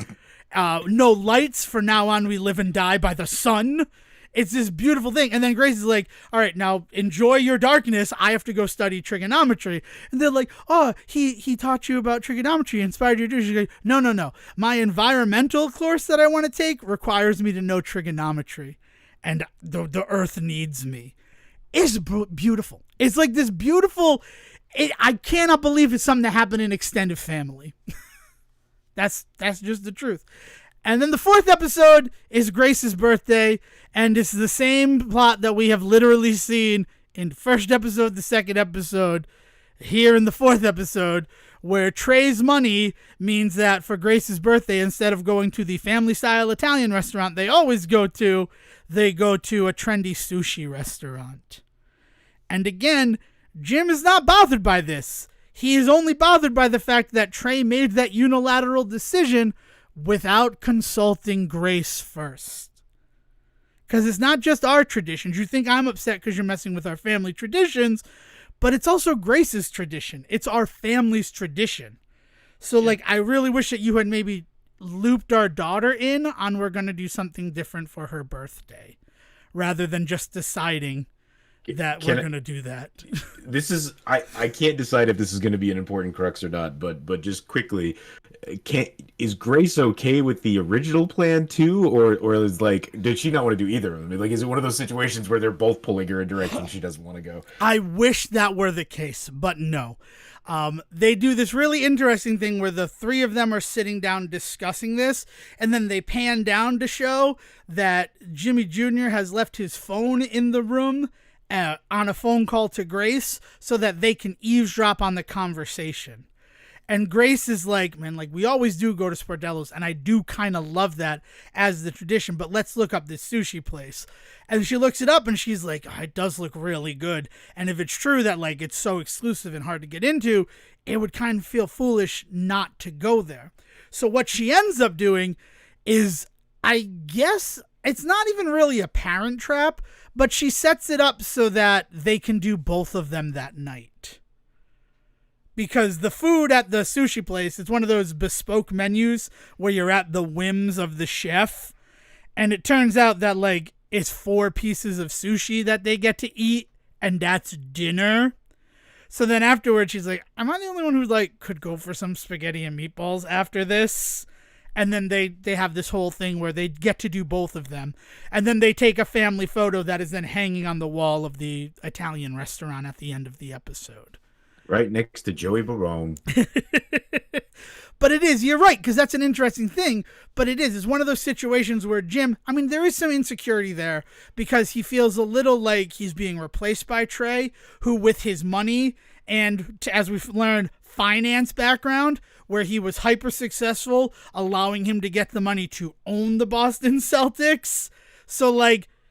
no lights, for now on we live and die by the sun. It's this beautiful thing. And then Grace is like, all right, now enjoy your darkness. I have to go study trigonometry. And they're like, oh, he taught you about trigonometry, inspired you to do it. She's like, no. My environmental course that I want to take requires me to know trigonometry. And the earth needs me. It's beautiful. It's like this beautiful, I cannot believe it's something that happened in extended family. That's just the truth. And then the fourth episode is Grace's birthday, and it's the same plot that we have literally seen in the first episode, the second episode, here in the fourth episode, where Trey's money means that for Grace's birthday, instead of going to the family-style Italian restaurant they always go to, they go to a trendy sushi restaurant. And again, Jim is not bothered by this. He is only bothered by the fact that Trey made that unilateral decision without consulting Grace first. Because it's not just our traditions. You think I'm upset because you're messing with our family traditions, but it's also Grace's tradition. It's our family's tradition. So, I really wish that you had maybe looped our daughter in on we're going to do something different for her birthday, rather than just deciding that we're going to do that. This is, I can't decide if this is going to be an important crux or not, but just quickly, is Grace okay with the original plan too, or is did she not want to do either of them? Is it one of those situations where they're both pulling her in a direction she doesn't want to go? I wish that were the case, but no. They do this really interesting thing where the three of them are sitting down discussing this, and then they pan down to show that Jimmy Jr. has left his phone in the room on a phone call to Grace so that they can eavesdrop on the conversation. And Grace is like, man, we always do go to Sportello's, and I do kind of love that as the tradition, but let's look up this sushi place. And she looks it up, and she's like, oh, it does look really good. And if it's true that, it's so exclusive and hard to get into, it would kind of feel foolish not to go there. So what she ends up doing is, I guess, it's not even really a parent trap, but she sets it up so that they can do both of them that night. Because the food at the sushi place, it's one of those bespoke menus where you're at the whims of the chef. And it turns out that, it's 4 pieces of sushi that they get to eat, and that's dinner. So then afterwards, she's like, am I the only one who, could go for some spaghetti and meatballs after this? And then they have this whole thing where they get to do both of them. And then they take a family photo that is then hanging on the wall of the Italian restaurant at the end of the episode. Right next to Joey Barone. But it is, you're right, because that's an interesting thing. But it's one of those situations where Jim, there is some insecurity there because he feels a little like he's being replaced by Trey, who with his money and, as we've learned, finance background, where he was hyper successful, allowing him to get the money to own the Boston Celtics. So,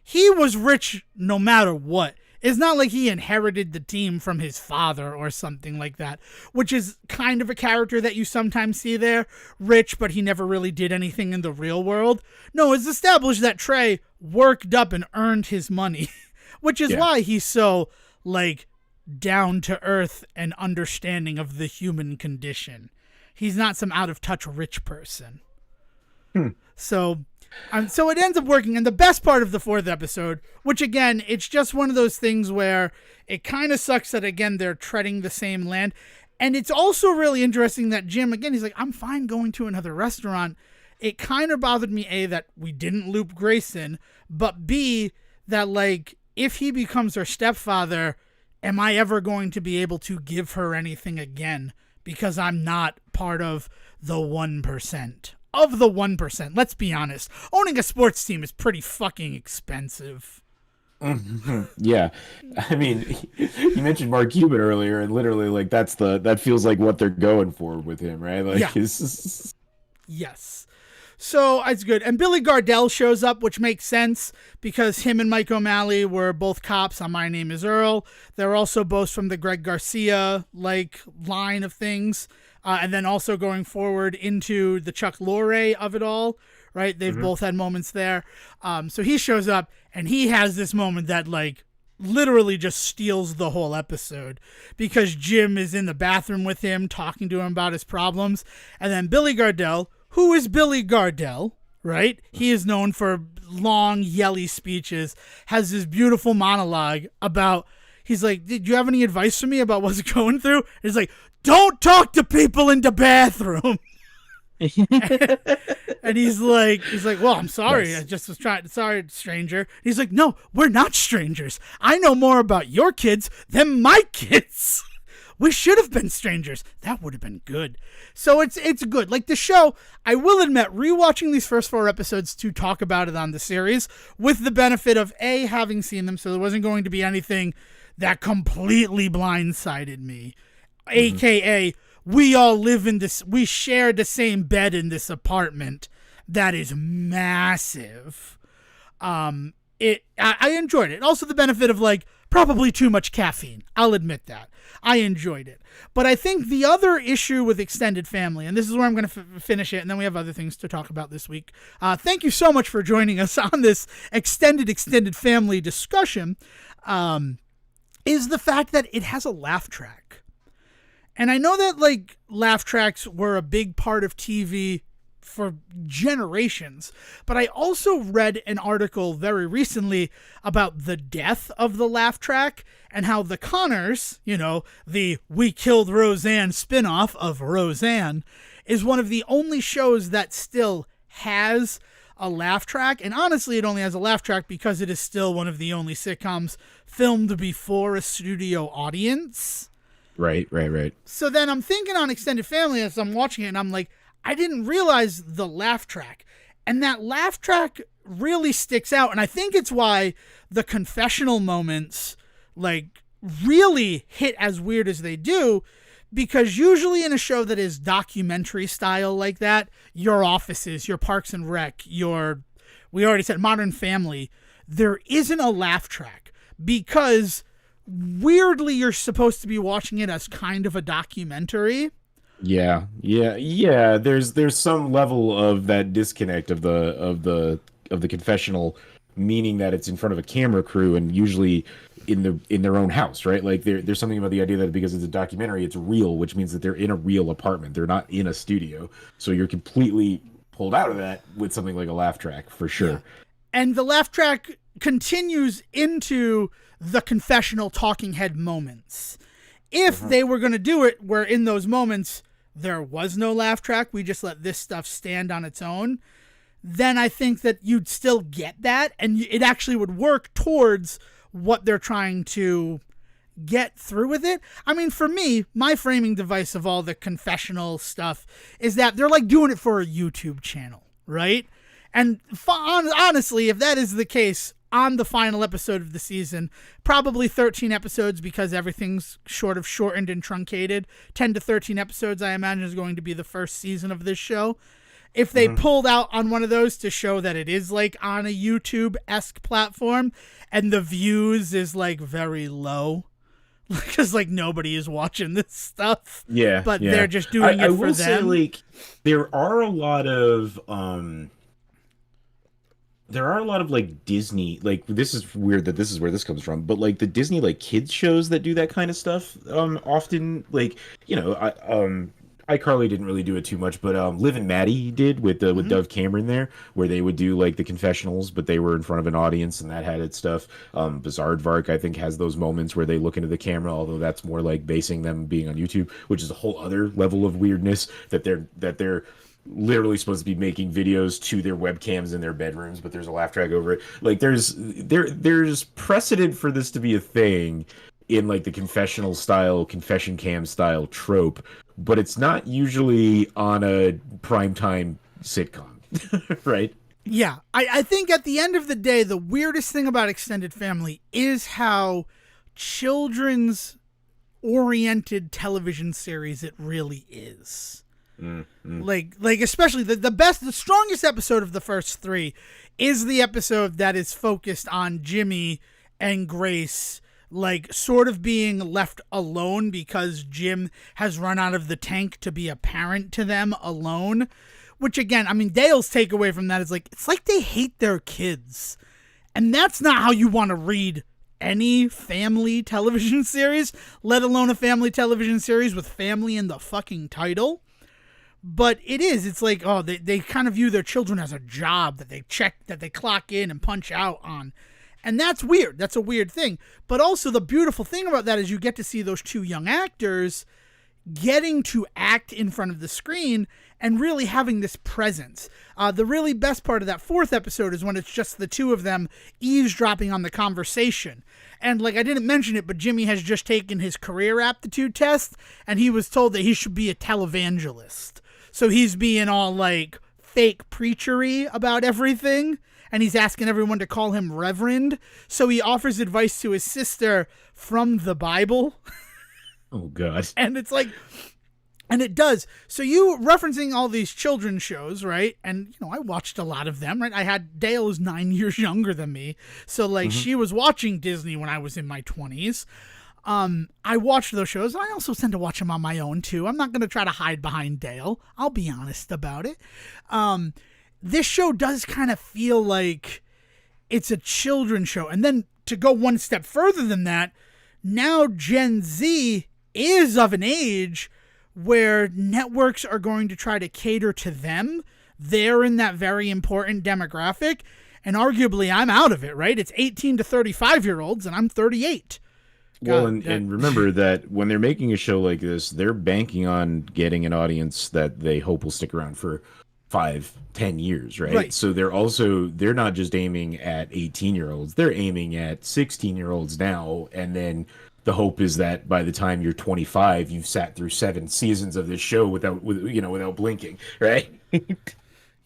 he was rich no matter what. It's not like he inherited the team from his father or something like that, which is kind of a character that you sometimes see there. Rich, but he never really did anything in the real world. No, it's established that Trey worked up and earned his money, which is why he's so, down to earth and understanding of the human condition. He's not some out-of-touch rich person. So it ends up working. And the best part of the fourth episode, which again, it's just one of those things where it kind of sucks that, again, they're treading the same land. And it's also really interesting that Jim, again, he's like, I'm fine going to another restaurant. it kind of bothered me, A, that we didn't loop Grayson, but B, that, like, if he becomes her stepfather, am I ever going to be able to give her anything again? Because I'm not part of the 1%. Of the 1%, let's be honest. Owning a sports team is pretty fucking expensive. Yeah, I mean, you mentioned Mark Cuban earlier, and literally, like, that feels like what they're going for with him, right? Like, Yeah. Yes. So it's good. And Billy Gardell shows up, which makes sense because him and Mike O'Malley were both cops on My Name is Earl. They're also both from the Greg Garcia like line of things. And then also going forward into the Chuck Lorre of it all, right? They've both had moments there. So he shows up and he has this moment that like literally just steals the whole episode because Jim is in the bathroom with him talking to him about his problems. And then Billy Gardell, who is Billy Gardell, right? He is known for long, yelly speeches, has this beautiful monologue about, he's like, did you have any advice for me about what's going through? And he's like, don't talk to people in the bathroom. And he's like, well, I'm sorry. Yes. I just was sorry, stranger. And he's like, no, we're not strangers. I know more about your kids than my kids. We should have been strangers. That would have been good. So it's good. Like the show, I will admit, rewatching these first 4 episodes to talk about it on the series, with the benefit of A, having seen them, so there wasn't going to be anything that completely blindsided me. AKA, we all live in this, we share the same bed in this apartment that is massive. I enjoyed it. Also the benefit of like probably too much caffeine. I'll admit that. I enjoyed it. But I think the other issue with Extended Family, and this is where I'm going to finish it, and then we have other things to talk about this week. Thank you so much for joining us on this extended family discussion, is the fact that it has a laugh track. And I know that like laugh tracks were a big part of TV for generations, but I also read an article very recently about the death of the laugh track and how the Connors, you know, the We Killed Roseanne spinoff of Roseanne, is one of the only shows that still has a laugh track. And honestly, it only has a laugh track because it is still one of the only sitcoms filmed before a studio audience. Right. So then I'm thinking on Extended Family as I'm watching it, and I'm like, I didn't realize the laugh track. And that laugh track really sticks out. And I think it's why the confessional moments, like, really hit as weird as they do. Because usually in a show that is documentary style like that, your Offices, your Parks and Rec, we already said Modern Family, there isn't a laugh track. Because weirdly, you're supposed to be watching it as kind of a documentary. Yeah. There's some level of that disconnect of the confessional, meaning that it's in front of a camera crew and usually in their own house, right? Like there's something about the idea that because it's a documentary, it's real, which means that they're in a real apartment. They're not in a studio. So you're completely pulled out of that with something like a laugh track, for sure. Yeah. And the laugh track continues into the confessional talking head moments. If they were going to do it where in those moments there was no laugh track, we just let this stuff stand on its own, then I think that you'd still get that and it actually would work towards what they're trying to get through with it. I mean, for me, my framing device of all the confessional stuff is that they're like doing it for a YouTube channel, right? And honestly, if that is the case, on the final episode of the season, probably 13 episodes because everything's sort of shortened and truncated. 10 to 13 episodes, I imagine, is going to be the first season of this show. If they pulled out on one of those to show that it is like on a YouTube-esque platform and the views is like very low because like nobody is watching this stuff. Yeah. But they're just doing it for them. Say, like, there are a lot of like Disney, like, this is weird that this is where this comes from, but like the Disney like kids shows that do that kind of stuff often, like, you know, iCarly didn't really do it too much, but Liv and Maddie did with Dove Cameron there, where they would do like the confessionals, but they were in front of an audience and that had its stuff. Bizarrevark, I think, has those moments where they look into the camera, although that's more like basing them being on YouTube, which is a whole other level of weirdness that they're literally supposed to be making videos to their webcams in their bedrooms, but there's a laugh track over it. Like there's precedent for this to be a thing in like the confessional style, confession cam style trope, but it's not usually on a primetime sitcom, right? Yeah, I think at the end of the day, the weirdest thing about Extended Family is how children's oriented television series it really is. Like especially the strongest episode of the first three is the episode that is focused on Jimmy and Grace, like sort of being left alone because Jim has run out of the tank to be a parent to them alone. Which again, I mean, Dale's takeaway from that is like, it's like they hate their kids. And that's not how you want to read any family television series, let alone a family television series with family in the fucking title. But it is. It's like, oh, they kind of view their children as a job that they check, that they clock in and punch out on. And that's weird. That's a weird thing. But also the beautiful thing about that is you get to see those two young actors getting to act in front of the screen and really having this presence. The really best part of that fourth episode is when it's just the two of them eavesdropping on the conversation. And like I didn't mention it, but Jimmy has just taken his career aptitude test and he was told that he should be a televangelist. So he's being all like fake preachery about everything. And he's asking everyone to call him Reverend. So he offers advice to his sister from the Bible. Oh, God. And it's like, and it does. So you referencing all these children's shows, right? And, you know, I watched a lot of them, right? I had Dale is 9 years younger than me. So, like, she was watching Disney when I was in my 20s. I watched those shows, and I also tend to watch them on my own, too. I'm not going to try to hide behind Dale. I'll be honest about it. This show does kind of feel like it's a children's show. And then to go one step further than that, now Gen Z is of an age where networks are going to try to cater to them. They're in that very important demographic. And arguably, I'm out of it, right? It's 18 to 35-year-olds, and I'm 38. Well, and remember that when they're making a show like this, they're banking on getting an audience that they hope will stick around for 5-10 years, right? So they're not just aiming at 18-year-olds, they're aiming at 16-year-olds now, and then the hope is that by the time you're 25, you've sat through 7 seasons of this show without blinking, right?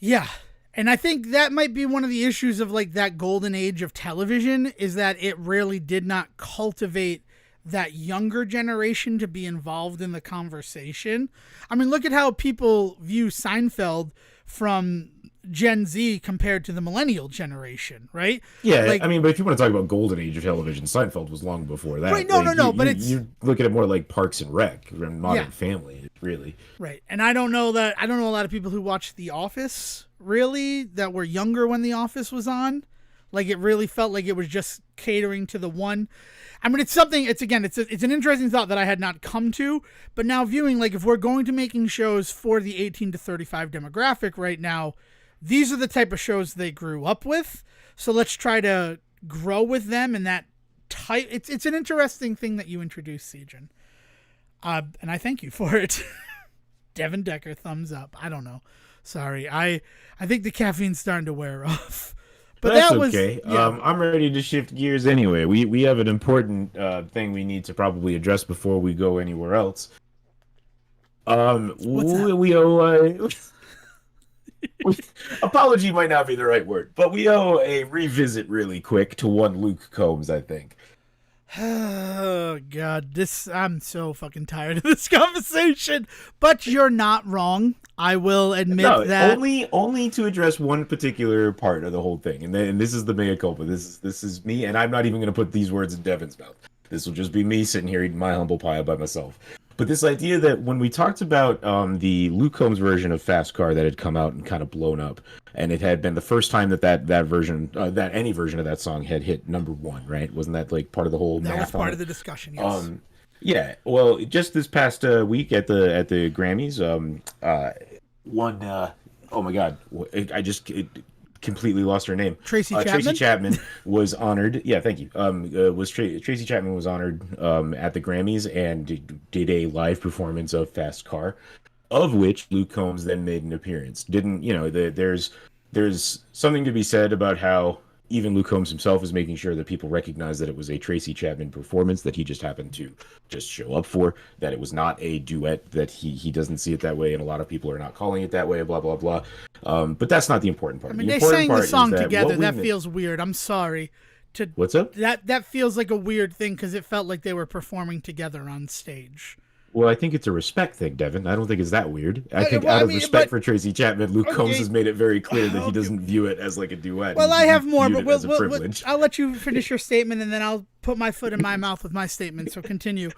Yeah. And I think that might be one of the issues of like that golden age of television is that it really did not cultivate that younger generation to be involved in the conversation. I mean, look at how people view Seinfeld from Gen Z compared to the millennial generation, right? Yeah, like, I mean, but if you want to talk about golden age of television, Seinfeld was long before that. Right, no, but you look at it more like Parks and Rec, Modern Family, really. Right, and I don't know a lot of people who watched The Office, really, that were younger when The Office was on. Like, it really felt like it was just catering to the one. I mean, it's an interesting thought that I had not come to, but now viewing, like, if we're going to making shows for the 18 to 35 demographic right now, these are the type of shows they grew up with. So let's try to grow with them in that type. It's an interesting thing that you introduced, Sejohn. And I thank you for it. Devin Decker, thumbs up. I don't know. Sorry. I think the caffeine's starting to wear off. But that's that was okay. Yeah. I'm ready to shift gears anyway. We have an important thing we need to probably address before we go anywhere else. We owe apology might not be the right word, but we owe a revisit really quick to one Luke Combs, I think. Oh God, I'm so fucking tired of this conversation. But you're not wrong. I will admit that only to address one particular part of the whole thing, and this is the mea culpa. This is me, and I'm not even going to put these words in Devin's mouth. This will just be me sitting here eating my humble pie by myself. But this idea that when we talked about the Luke Combs version of Fast Car that had come out and kind of blown up, and it had been the first time that version, that any version of that song had hit -- 1, right? Wasn't that like part of the whole That math was part on of the discussion, yes. Yeah, well, just this past week at the Grammys, one oh my God, I just completely lost her name. Tracy Chapman. Tracy Chapman was honored. Yeah, thank you. Tracy Chapman was honored at the Grammys and did a live performance of Fast Car. of which Luke Combs then made an appearance. Didn't, there's something to be said about how even Luke Combs himself is making sure that people recognize that it was a Tracy Chapman performance that he just happened to just show up for, that it was not a duet, that he doesn't see it that way, and a lot of people are not calling it that way, blah, blah, blah. But that's not the important part. I mean, The they important sang the part is song that together. what we That feels weird. I'm sorry. What's up? That feels like a weird thing because it felt like they were performing together on stage. Well, I think it's a respect thing, Devin. I don't think it's that weird. I think well, out I of mean, respect but- for Tracy Chapman, Luke Combs Okay. has made it very clear that he Okay. doesn't view it as like a duet. Well, I have more, but as a privilege. I'll let you finish your statement, and then I'll put my foot in my mouth with my statement. So continue.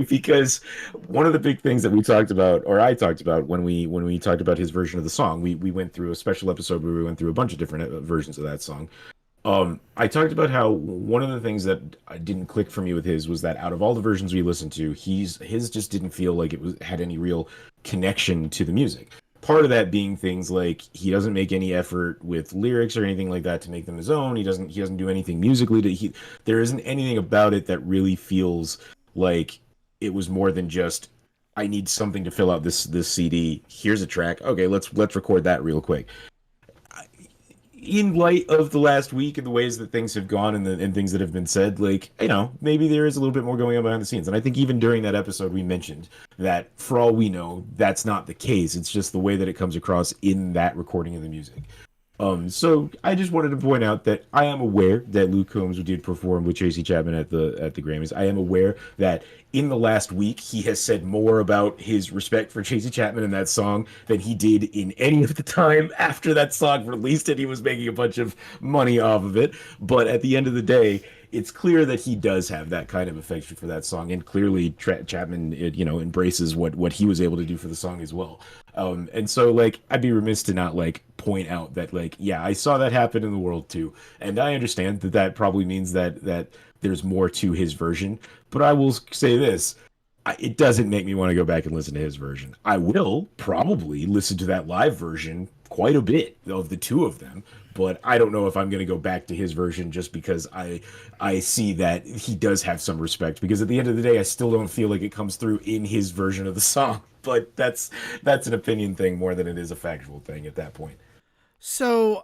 Because one of the big things that we talked about, or I talked about when we talked about his version of the song, we went through a special episode where we went through a bunch of different versions of that song. I talked about how one of the things that didn't click for me with his was that out of all the versions we listened to, his just didn't feel like it had any real connection to the music. Part of that being things like he doesn't make any effort with lyrics or anything like that to make them his own. He doesn't do anything musically there isn't anything about it that really feels like it was more than just, I need something to fill out this CD. Here's a track. Okay, let's record that real quick. In light of the last week and the ways that things have gone and things that have been said, like, maybe there is a little bit more going on behind the scenes. And I think even during that episode, we mentioned that for all we know, that's not the case. It's just the way that it comes across in that recording of the music. So I just wanted to point out that I am aware that Luke Combs did perform with Tracy Chapman at the Grammys. I am aware that in the last week he has said more about his respect for Tracy Chapman in that song than he did in any of the time after that song released, and he was making a bunch of money off of it. But at the end of the day, it's clear that he does have that kind of affection for that song, and clearly Chapman, embraces what he was able to do for the song as well. And so, like, I'd be remiss to not, like, point out that, like, yeah, I saw that happen in the world too, and I understand that probably means that there's more to his version. But I will say this: it doesn't make me want to go back and listen to his version. I will probably listen to that live version quite a bit of the two of them, but I don't know if I'm going to go back to his version just because I see that he does have some respect, because at the end of the day, I still don't feel like it comes through in his version of the song. But that's an opinion thing more than it is a factual thing at that point. So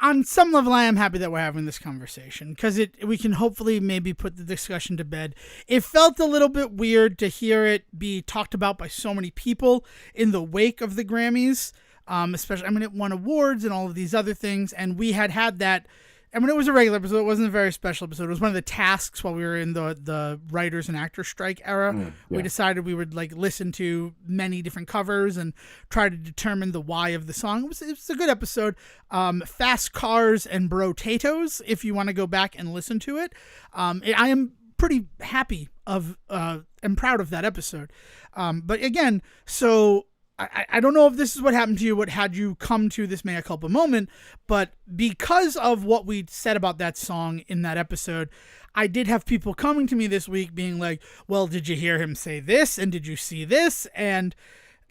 on some level, I am happy that we're having this conversation because we can hopefully maybe put the discussion to bed. It felt a little bit weird to hear it be talked about by so many people in the wake of the Grammys, especially, I mean, it won awards and all of these other things, and we had that. I mean, it was a regular episode. It wasn't a very special episode. It was one of the tasks while we were in the writers and actors strike era. Yeah. We decided we would listen to many different covers and try to determine the why of the song. It was a good episode. Fast Cars and Bro-tatoes, if you want to go back and listen to it. I am pretty happy and proud of that episode. But again, so I don't know if this is what happened to you, what had you come to this mea culpa moment, but because of what we said about that song in that episode, I did have people coming to me this week being like, well, did you hear him say this? And did you see this? And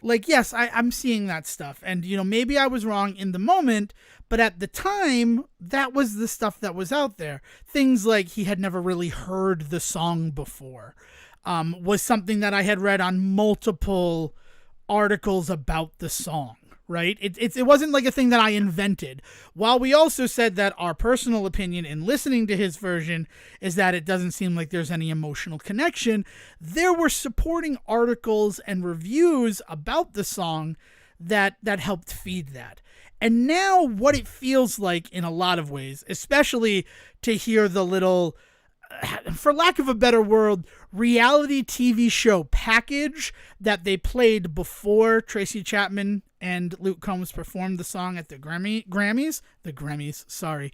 like, yes, I'm seeing that stuff. And, maybe I was wrong in the moment, but at the time, that was the stuff that was out there. Things like he had never really heard the song before, was something that I had read on multiple articles about the song, right? It wasn't like a thing that I invented. While we also said that our personal opinion in listening to his version is that it doesn't seem like there's any emotional connection, there were supporting articles and reviews about the song that helped feed that. And now what it feels like in a lot of ways, especially to hear the little, for lack of a better word, reality TV show package that they played before Tracy Chapman and Luke Combs performed the song at the Grammys, sorry.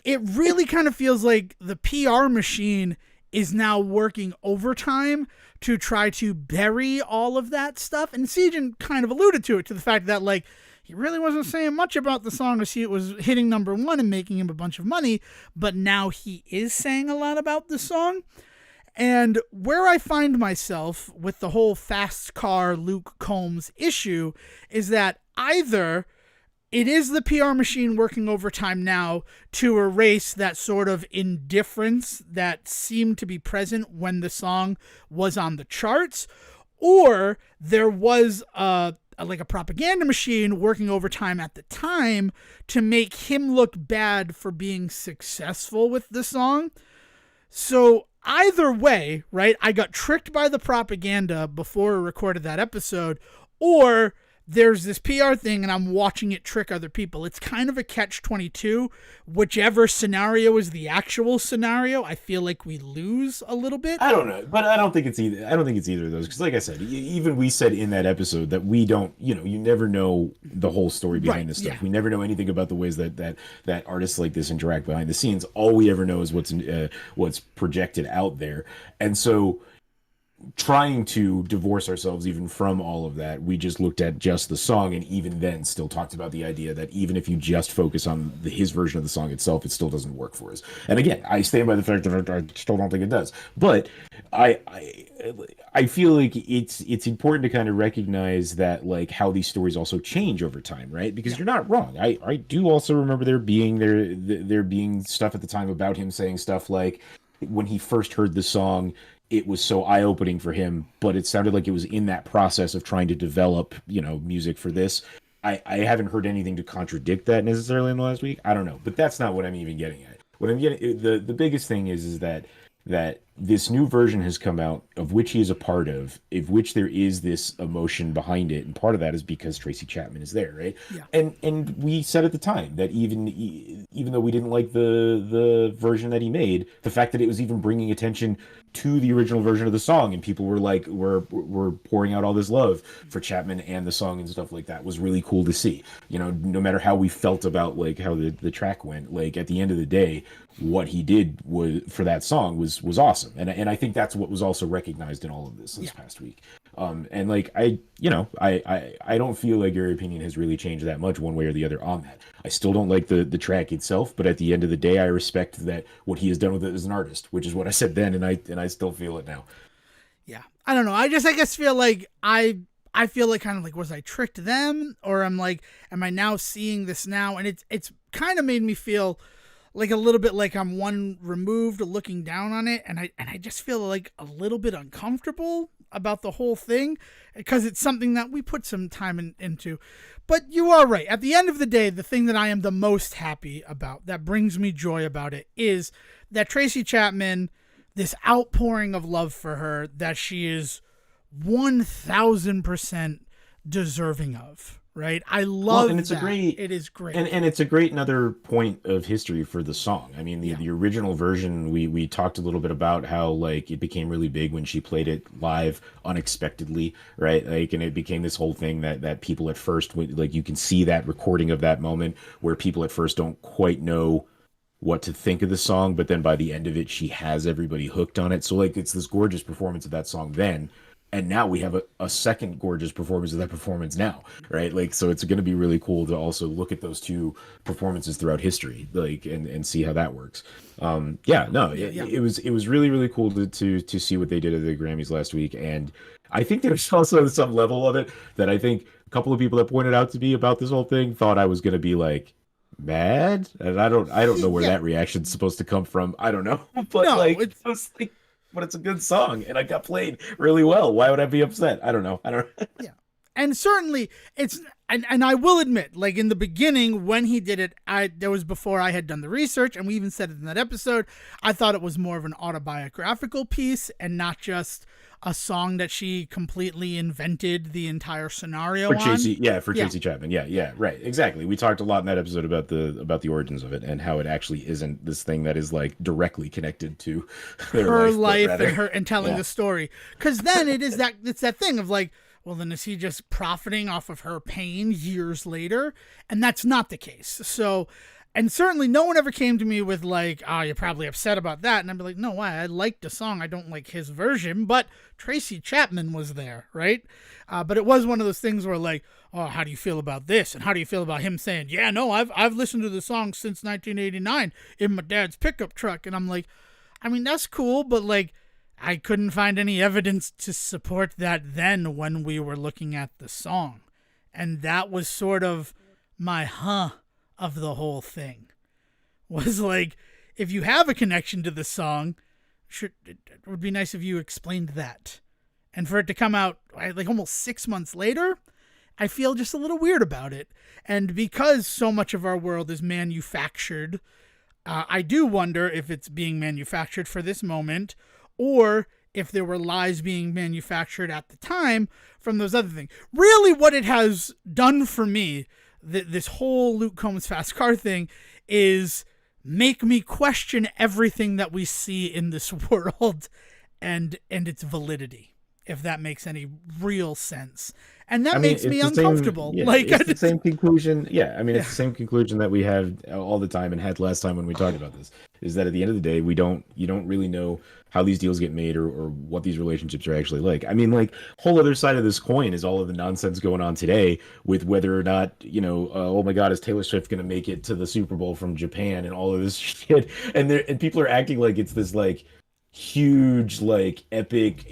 It really kind of feels like the PR machine is now working overtime to try to bury all of that stuff. And Sejohn kind of alluded to the fact that, like, he really wasn't saying much about the song to see it was hitting number one and making him a bunch of money, but now he is saying a lot about the song. And where I find myself with the whole fast car Luke Combs issue is that either it is the PR machine working overtime now to erase that sort of indifference that seemed to be present when the song was on the charts, or there was a propaganda machine working overtime at the time to make him look bad for being successful with the song. So either way, right, I got tricked by the propaganda before I recorded that episode, or there's this PR thing and I'm watching it trick other people. It's kind of a catch-22. Whichever scenario is the actual scenario, I feel like we lose a little bit. I don't know, but I don't think it's either of those, because like I said, even we said in that episode that we don't, you never know the whole story behind this stuff. Yeah. We never know anything about the ways that artists like this interact behind the scenes. All we ever know is what's projected out there. And so, trying to divorce ourselves even from all of that, we just looked at just the song, and even then still talked about the idea that even if you just focus on his version of the song itself, it still doesn't work for us. And again, I stand by the fact that I still don't think it does, but I feel like it's important to kind of recognize that, like, how these stories also change over time, right? Because you're not wrong. I do also remember there being stuff at the time about him saying stuff like, when he first heard the song, it was so eye-opening for him, but it sounded like it was in that process of trying to develop, music for this. I haven't heard anything to contradict that necessarily in the last week. I don't know, but that's not what I'm even getting at. What I'm getting, the biggest thing is that this new version has come out, of which he is a part of which there is this emotion behind it, and part of that is because Tracy Chapman is there, right? Yeah. And we said at the time that even though we didn't like the version that he made, the fact that it was even bringing attention to the original version of the song, and people were like, were pouring out all this love for Chapman and the song and stuff like that, was really cool to see. No matter how we felt about like how the track went, like at the end of the day, what he did for that song was awesome, and I think that's what was also recognized in all of this past week. And like I don't feel like your opinion has really changed that much one way or the other on that. I still don't like the track itself, but at the end of the day, I respect that what he has done with it as an artist, which is what I said then, and I still feel it now. Yeah, I don't know. I guess feel like I feel like kind of like, was I tricked them, or I'm like, am I now seeing this now? And it's kind of made me feel like a little bit like I'm one removed looking down on it, and I just feel like a little bit uncomfortable about the whole thing, because it's something that we put some time into. But you are right. At the end of the day, the thing that I am the most happy about, that brings me joy about it, is that Tracy Chapman, this outpouring of love for her that she is 1,000% deserving of. Right, I love and it's that. It is great, and it's a great another point of history for the song. I mean, the original version, we talked a little bit about how like it became really big when she played it live unexpectedly, right? Like, and it became this whole thing that people at first, like, you can see that recording of that moment where people at first don't quite know what to think of the song, but then by the end of it, she has everybody hooked on it. So like, it's this gorgeous performance of that song then. And now we have a second gorgeous performance of that performance now, right? Like, so it's going to be really cool to also look at those two performances throughout history, like, and see how that works. It was really, really cool to see what they did at the Grammys last week. And I think there's also some level of it that I think a couple of people that pointed out to me about this whole thing thought I was going to be like mad. And I don't know where that reaction's supposed to come from. I don't know. But no, I was like, but it's a good song, and I got played really well. Why would I be upset? I don't know. Yeah. And certainly it's, and I will admit, like in the beginning when he did it, there was before I had done the research, and we even said it in that episode, I thought it was more of an autobiographical piece and not just a song that she completely invented the entire scenario for Tracy Chapman. Yeah, right. Exactly. We talked a lot in that episode about the origins of it and how it actually isn't this thing that is like directly connected to her life and telling the story. Because then it's that thing of like, well, then is he just profiting off of her pain years later? And that's not the case. So, and certainly no one ever came to me with like, oh, you're probably upset about that. And I'd be like, no, why? I liked the song. I don't like his version, but Tracy Chapman was there, right? But it was one of those things where like, oh, how do you feel about this? And how do you feel about him saying, yeah, no, I've listened to the song since 1989 in my dad's pickup truck. And I'm like, I mean, that's cool, but like, I couldn't find any evidence to support that then when we were looking at the song. And that was sort of my of the whole thing was like, if you have a connection to the song, it would be nice if you explained that. And for it to come out like almost 6 months later, I feel just a little weird about it. And because so much of our world is manufactured, I do wonder if it's being manufactured for this moment, or if there were lies being manufactured at the time from those other things. Really what it has done for me, this whole Luke Combs fast car thing, is make me question everything that we see in this world and its validity, if that makes any real sense. And that makes me uncomfortable. It's the same conclusion. Yeah, I mean, it's the same conclusion that we have all the time and had last time when we talked about this, is that at the end of the day, you don't really know how these deals get made or what these relationships are actually like. I mean, like, whole other side of this coin is all of the nonsense going on today with whether or not, oh my God, is Taylor Swift going to make it to the Super Bowl from Japan and all of this shit. And people are acting like it's this, like, huge, like, epic,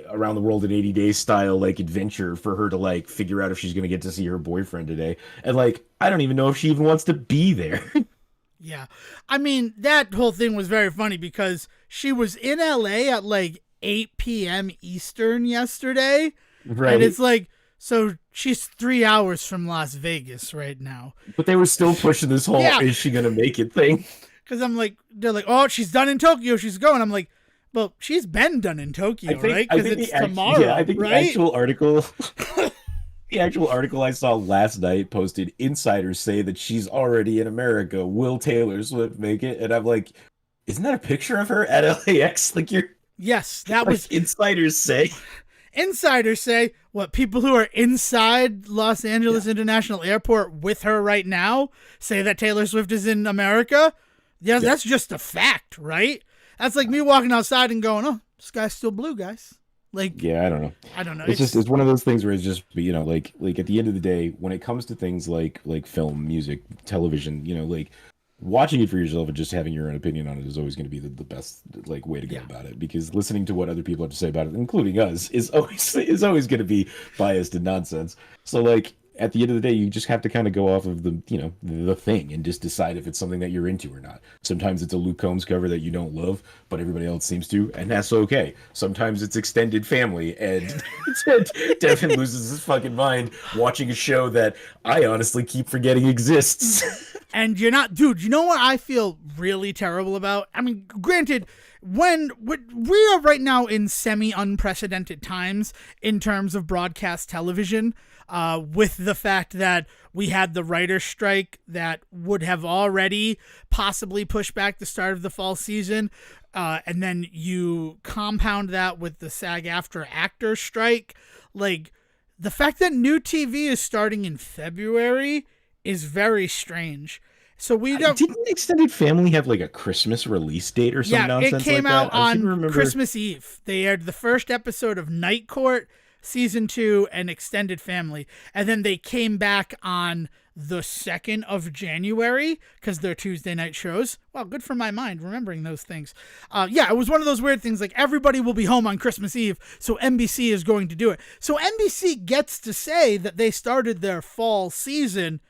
around the world in 80 days style, like, adventure for her to, like, figure out if she's going to get to see her boyfriend today. And, like, I don't even know if she even wants to be there. Yeah. I mean, that whole thing was very funny because she was in LA at like 8 p.m. Eastern yesterday. Right. And it's like, so she's 3 hours from Las Vegas right now. But they were still pushing this whole, is she going to make it thing? Because I'm like, they're like, oh, she's done in Tokyo, she's going. I'm like, well, she's been done in Tokyo, right? Because it's tomorrow, I think right? The actual article... The actual article I saw last night posted, insiders say that she's already in America. Will Taylor Swift make it? And I'm like, isn't that a picture of her at LAX? Like, yes, that was insiders say. Insiders say what people who are inside Los Angeles International Airport with her right now say that Taylor Swift is in America. Yeah, that's just a fact, right? That's like me walking outside and going, "Oh, the sky's still blue, guys." Like, yeah, I don't know. It's one of those things where it's just, like at the end of the day, when it comes to things like film, music, television, like, watching it for yourself and just having your own opinion on it is always going to be the best, like, way to go about it, because listening to what other people have to say about it, including us, is always going to be biased and nonsense. So, like, at the end of the day, you just have to kind of go off of the the thing and just decide if it's something that you're into or not. Sometimes it's a Luke Combs cover that you don't love, but everybody else seems to, and that's okay. Sometimes it's extended family, and Devin loses his fucking mind watching a show that I honestly keep forgetting exists. And you're not, dude, you know what I feel really terrible about? I mean, granted, when we are right now in semi-unprecedented times in terms of broadcast television, with the fact that we had the writer's strike that would have already possibly pushed back the start of the fall season, and then you compound that with the SAG-AFTRA actors strike, like, the fact that new TV is starting in February is very strange. So we don't. Didn't Extended Family have like a Christmas release date or some nonsense like that? Yeah, it came out on Christmas Eve. They aired the first episode of Night Court, Season 2, and Extended Family. And then they came back on the 2nd of January because they're Tuesday night shows. Well, good for my mind remembering those things. It was one of those weird things, like, everybody will be home on Christmas Eve, so NBC is going to do it. So NBC gets to say that they started their fall season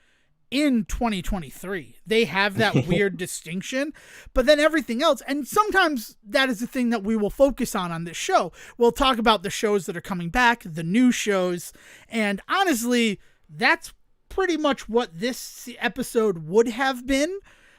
in 2023. They have that weird distinction, but then everything else, and sometimes that is the thing that we will focus on this show. We'll talk about the shows that are coming back, the new shows, and honestly, that's pretty much what this episode would have been.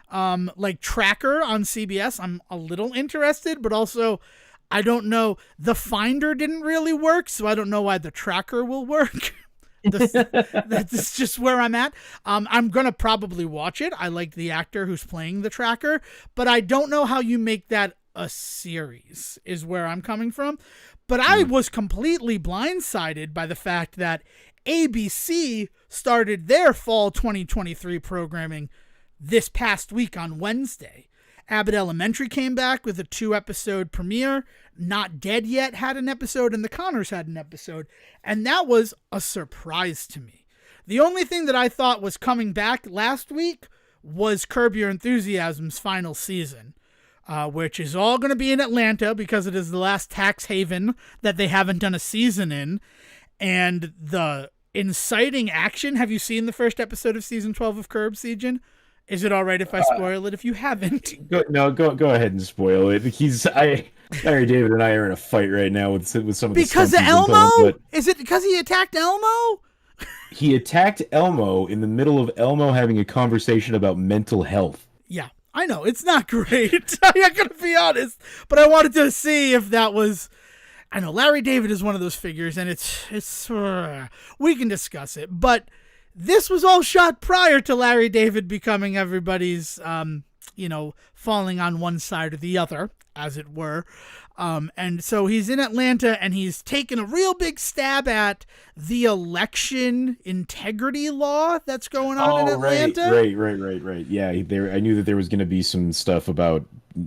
Like Tracker on CBS, I'm a little interested, but also I don't know. The Finder didn't really work, so I don't know why the Tracker will work. That's just where I'm at. I'm gonna probably watch it. I like the actor who's playing the Tracker, but I don't know how you make that a series, is where I'm coming from. But I was completely blindsided by the fact that ABC started their fall 2023 programming this past week on Wednesday. Abbott Elementary came back with a 2-episode premiere. Not Dead Yet had an episode, and The Connors had an episode. And that was a surprise to me. The only thing that I thought was coming back last week was Curb Your Enthusiasm's final season, which is all going to be in Atlanta because it is the last tax haven that they haven't done a season in. And the inciting action. Have you seen the first episode of season 12 of Curb, Sejohn? Is it all right if I spoil it if you haven't? Go ahead and spoil it. Larry David and I are in a fight right now with some of the Because stunts of he's been Elmo? pulling, but Is it because he attacked Elmo? he attacked Elmo in the middle of Elmo having a conversation about mental health. Yeah, I know. It's not great. I'm not going to be honest. But I wanted to see if that was... I know Larry David is one of those figures, and it's we can discuss it. But this was all shot prior to Larry David becoming everybody's, falling on one side or the other, as it were. And so he's in Atlanta, and he's taken a real big stab at the election integrity law that's going on in Atlanta. Right. Yeah, I knew that there was going to be some stuff about.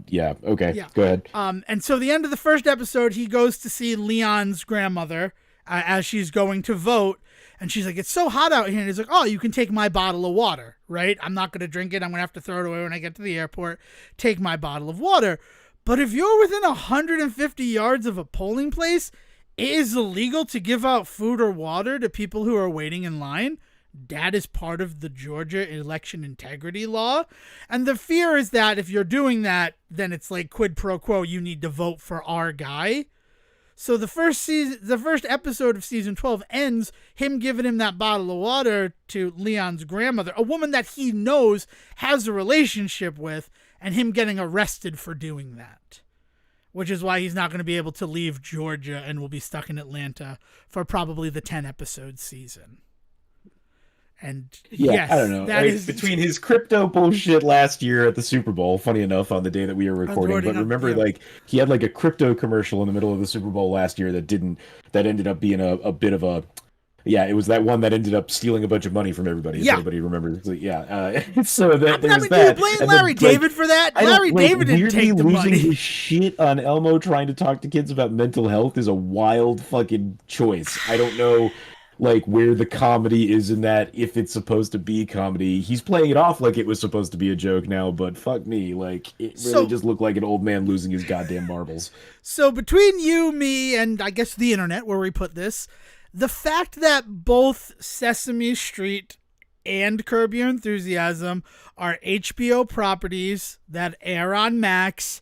Yeah. Okay. Yeah. Go ahead. And so the end of the first episode, he goes to see Leon's grandmother as she's going to vote. And she's like, it's so hot out here. And he's like, oh, you can take my bottle of water, right? I'm not going to drink it. I'm going to have to throw it away when I get to the airport. Take my bottle of water. But if you're within 150 yards of a polling place, it is illegal to give out food or water to people who are waiting in line. That is part of the Georgia election integrity law. And the fear is that if you're doing that, then it's like quid pro quo, you need to vote for our guy. So the first episode of season 12 ends him giving him that bottle of water to Leon's grandmother, a woman that he knows has a relationship with, and him getting arrested for doing that. Which is why he's not going to be able to leave Georgia and will be stuck in Atlanta for probably the 10-episode season. And yeah, yes, I don't know. Between his crypto bullshit last year at the Super Bowl, funny enough, on the day that we were recording, but remember, he had like a crypto commercial in the middle of the Super Bowl last year that ended up being a bit of a, yeah, it was that one that ended up stealing a bunch of money from everybody. If anybody remembers, so, yeah. So that do you blame Larry David for that? Larry David didn't take the money. Losing his shit on Elmo trying to talk to kids about mental health is a wild fucking choice. I don't know. Like where the comedy is in that, if it's supposed to be comedy. He's playing it off like it was supposed to be a joke now, but fuck me, like it really just looked like an old man losing his goddamn marbles. So between you, me, and I guess the internet, where we put this, the fact that both Sesame Street and Curb Your Enthusiasm are HBO properties that air on Max,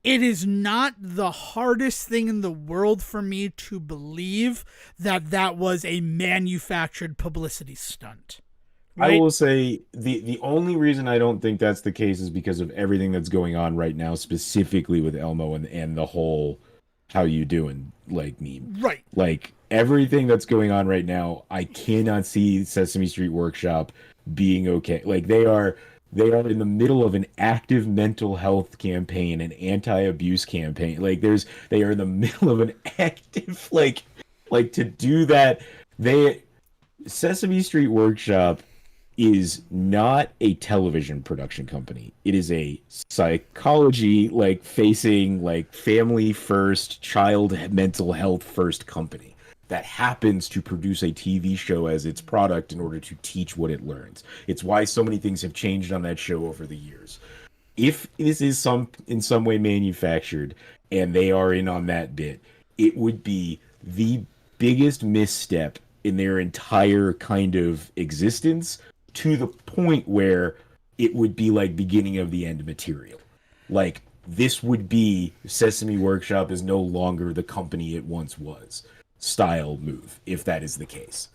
it is not the hardest thing in the world for me to believe that was a manufactured publicity stunt. Right? I will say the only reason I don't think that's the case is because of everything that's going on right now, specifically with Elmo and the whole "how you doing" like meme. Right. Like everything that's going on right now, I cannot see Sesame Street Workshop being okay. Like they are in the middle of an active mental health campaign, an anti-abuse campaign. Like they are in the middle of an active like to do that. Sesame Street Workshop is not a television production company. It is a psychology facing family first, child mental health first company that happens to produce a TV show as its product in order to teach what it learns. It's why so many things have changed on that show over the years. If this is in some way manufactured and they are in on that bit, it would be the biggest misstep in their entire kind of existence, to the point where it would be like beginning of the end material. Like this would be Sesame Workshop is no longer the company it once was style move, if that is the case.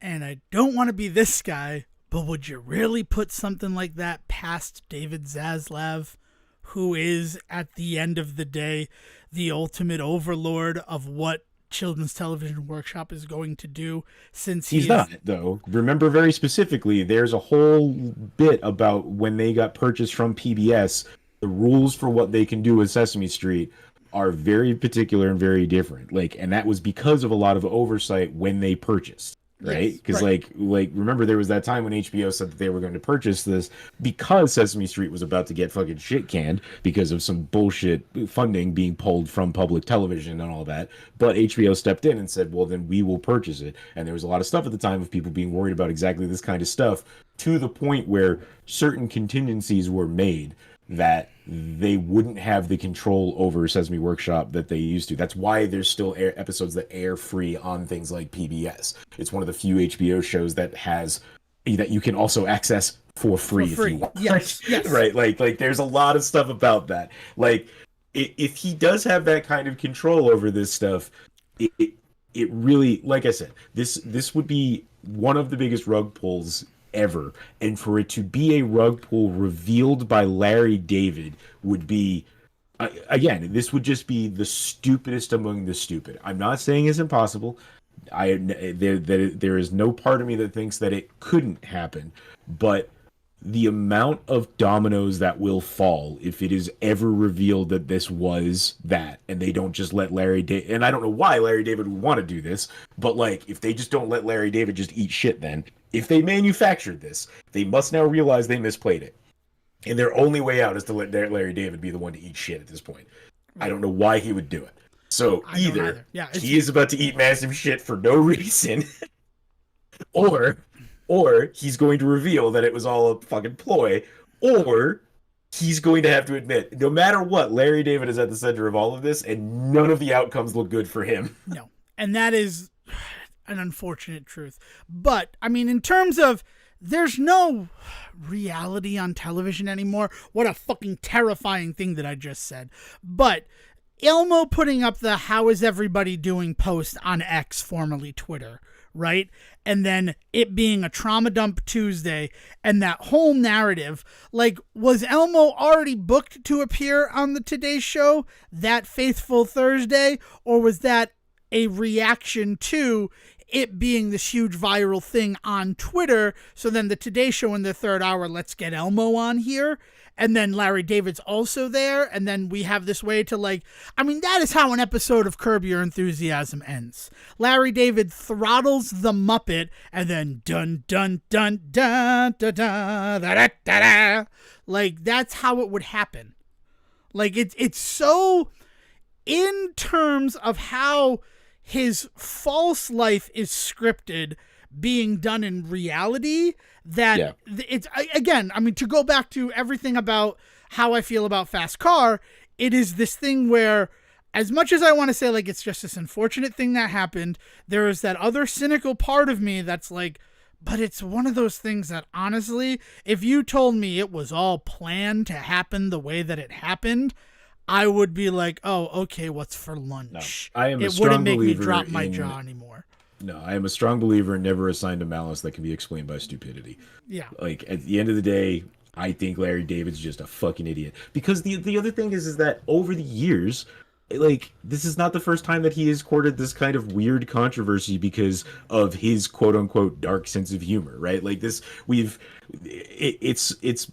And I don't want to be this guy, but would you really put something like that past David Zaslav, who is, at the end of the day, the ultimate overlord of what Children's Television Workshop is going to do, since he's not, though. Remember very specifically, there's a whole bit about when they got purchased from PBS, the rules for what they can do with Sesame Street are very particular and very different. And that was because of a lot of oversight when they purchased, right? Because remember there was that time when HBO said that they were going to purchase this because Sesame Street was about to get fucking shit canned because of some bullshit funding being pulled from public television and all that. But HBO stepped in and said, well, then we will purchase it. And there was a lot of stuff at the time of people being worried about exactly this kind of stuff, to the point where certain contingencies were made that they wouldn't have the control over Sesame Workshop that they used to. That's why there's still episodes that air free on things like PBS. It's one of the few HBO shows that has that you can also access for free, if you want. Yes, yes. Right? Like there's a lot of stuff about that. Like if he does have that kind of control over this stuff, it really, like I said, this would be one of the biggest rug pulls ever, and for it to be a rug pull revealed by Larry David would be, again, this would just be the stupidest among the stupid. I'm not saying it's impossible. There is no part of me that thinks that it couldn't happen, but the amount of dominoes that will fall if it is ever revealed that this was that, and they don't just let Larry David, and I don't know why Larry David would want to do this, but like if they just don't let Larry David just eat shit, then if they manufactured this, they must now realize they misplayed it, and their only way out is to let Larry David be the one to eat shit at this point. I don't know why he would do it. So either he is about to eat massive shit for no reason, or he's going to reveal that it was all a fucking ploy, or he's going to have to admit, no matter what, Larry David is at the center of all of this, and none of the outcomes look good for him. No. And that is an unfortunate truth. But, I mean, in terms of there's no reality on television anymore, what a fucking terrifying thing that I just said. But Elmo putting up the "How is everybody doing" post on X, formerly Twitter, right? And then it being a Trauma Dump Tuesday and that whole narrative, like, was Elmo already booked to appear on the Today Show that faithful Thursday, or was that a reaction to it being this huge viral thing on Twitter? So then the Today Show in the third hour, let's get Elmo on here. And then Larry David's also there. And then we have this way to, like, I mean, that is how an episode of Curb Your Enthusiasm ends. Larry David throttles the Muppet and then dun, dun, dun, dun, dun, dun, da, da, da, da. Like, that's how it would happen. Like, it's so, in terms of how his false life is scripted being done in reality, that it's, again, I mean, to go back to everything about how I feel about Fast Car, it is this thing where, as much as I want to say, like, it's just this unfortunate thing that happened, there is that other cynical part of me that's like, but it's one of those things that, honestly, if you told me it was all planned to happen the way that it happened, I would be like, oh, okay, what's for lunch? No, I am it wouldn't make me drop my jaw anymore. No, I am a strong believer in never assign to malice that can be explained by stupidity. Yeah. Like, at the end of the day, I think Larry David's just a fucking idiot. Because the other thing is that over the years, like, this is not the first time that he has courted this kind of weird controversy because of his quote-unquote dark sense of humor, right? Like, this, it's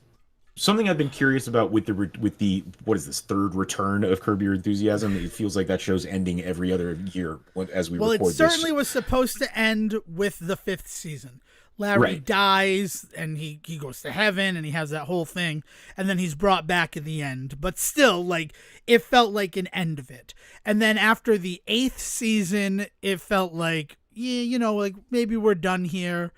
something I've been curious about with the what is this, third return of Curb Your Enthusiasm. It feels like that show's ending every other year as we record this. Well, it certainly was supposed to end with the 5th season. Larry dies and he goes to heaven and he has that whole thing, and then he's brought back at the end. But still, like, it felt like an end of it. And then after the 8th season, it felt like, yeah, you know, like, maybe we're done here.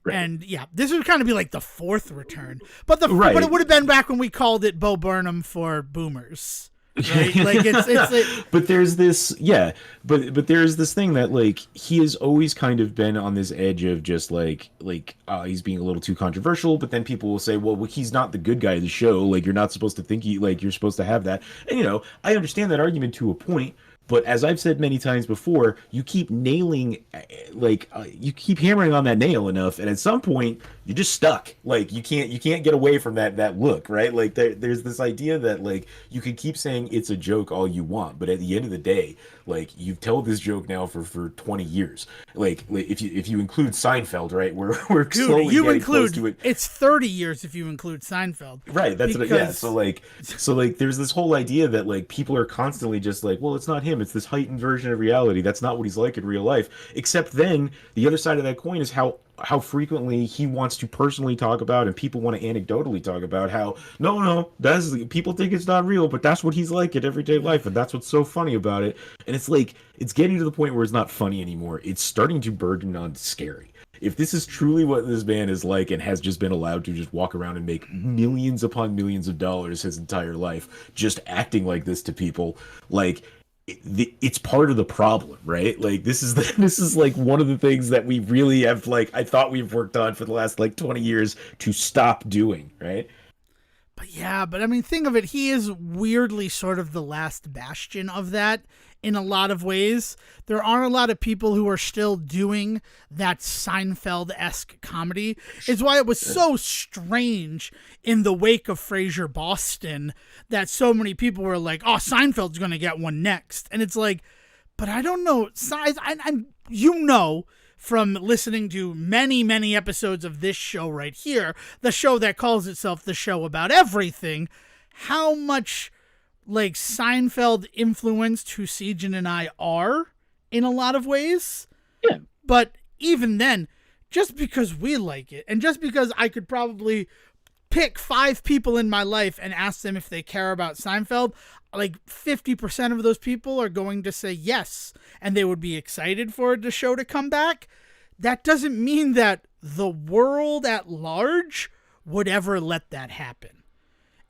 Right. And yeah, this would kind of be like the 4th return, but but it would have been back when we called it Bo Burnham for boomers, right? Like it's like, but there's this, but there's this thing that, like, he has always kind of been on this edge of just like he's being a little too controversial, but then people will say, well, he's not the good guy of the show. Like, you're not supposed to think you're supposed to have that. And, you know, I understand that argument to a point. But as I've said many times before, you keep nailing, you keep hammering on that nail enough, and at some point you're just stuck. Like, you can't get away from that look, right? Like, there's this idea that, like, you can keep saying it's a joke all you want, but at the end of the day, like, you've told this joke now for 20 years. Like if you include Seinfeld, right? We're slowly getting close to it. It's 30 years if you include Seinfeld. Right. That's So there's this whole idea that, like, people are constantly just like, well, it's not him. It's this heightened version of reality. That's not what he's like in real life. Except then the other side of that coin is how frequently he wants to personally talk about, and people want to anecdotally talk about how no, that's, people think it's not real, but that's what he's like in everyday life, and that's what's so funny about it. And it's like, it's getting to the point where it's not funny anymore. It's starting to burden on scary. if this is truly what this man is like and has just been allowed to just walk around and make millions upon millions of dollars his entire life, just acting like this to people, like it's part of the problem, right? Like this is like one of the things that we really have, like, I thought we've worked on for the last like 20 years to stop doing, right? But yeah, but I mean, think of it. He is weirdly sort of the last bastion of that in a lot of ways. There aren't a lot of people who are still doing that Seinfeld-esque comedy. It's why it was so strange in the wake of Frasier Boston that so many people were like, oh, Seinfeld's going to get one next. And it's like, but I don't know. You know, from listening to many, many episodes of this show right here, the show that calls itself the show about everything, how much like Seinfeld influenced who Sejohn and I are in a lot of ways. Yeah. But even then, just because we like it, and just because I could probably pick 5 people in my life and ask them if they care about Seinfeld, like 50% of those people are going to say yes, and they would be excited for the show to come back. That doesn't mean that the world at large would ever let that happen.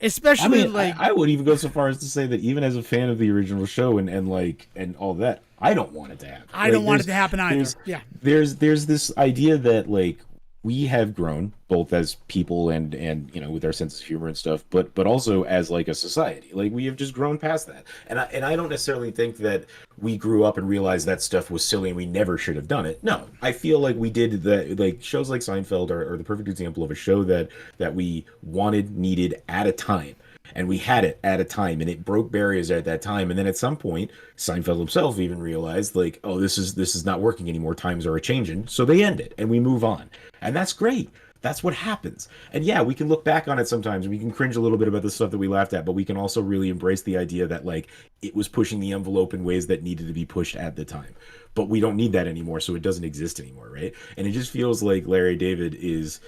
Especially, I would even go so far as to say that even as a fan of the original show and all that, I don't want it to happen. I don't want it to happen either. There's this idea that like we have grown both as people and you know, with our sense of humor and stuff, but also as like a society. Like we have just grown past that. And I don't necessarily think that we grew up and realized that stuff was silly and we never should have done it. No, I feel like we did that. Like shows like Seinfeld are the perfect example of a show that we wanted, needed at a time. And we had it at a time, and it broke barriers at that time. And then at some point, Seinfeld himself even realized, like, oh, this is not working anymore. Times are a changing, so they end it, and we move on, and that's great. That's what happens. And yeah, we can look back on it sometimes. We can cringe a little bit about the stuff that we laughed at, but we can also really embrace the idea that like it was pushing the envelope in ways that needed to be pushed at the time. But we don't need that anymore, so it doesn't exist anymore, right? And it just feels like Larry David is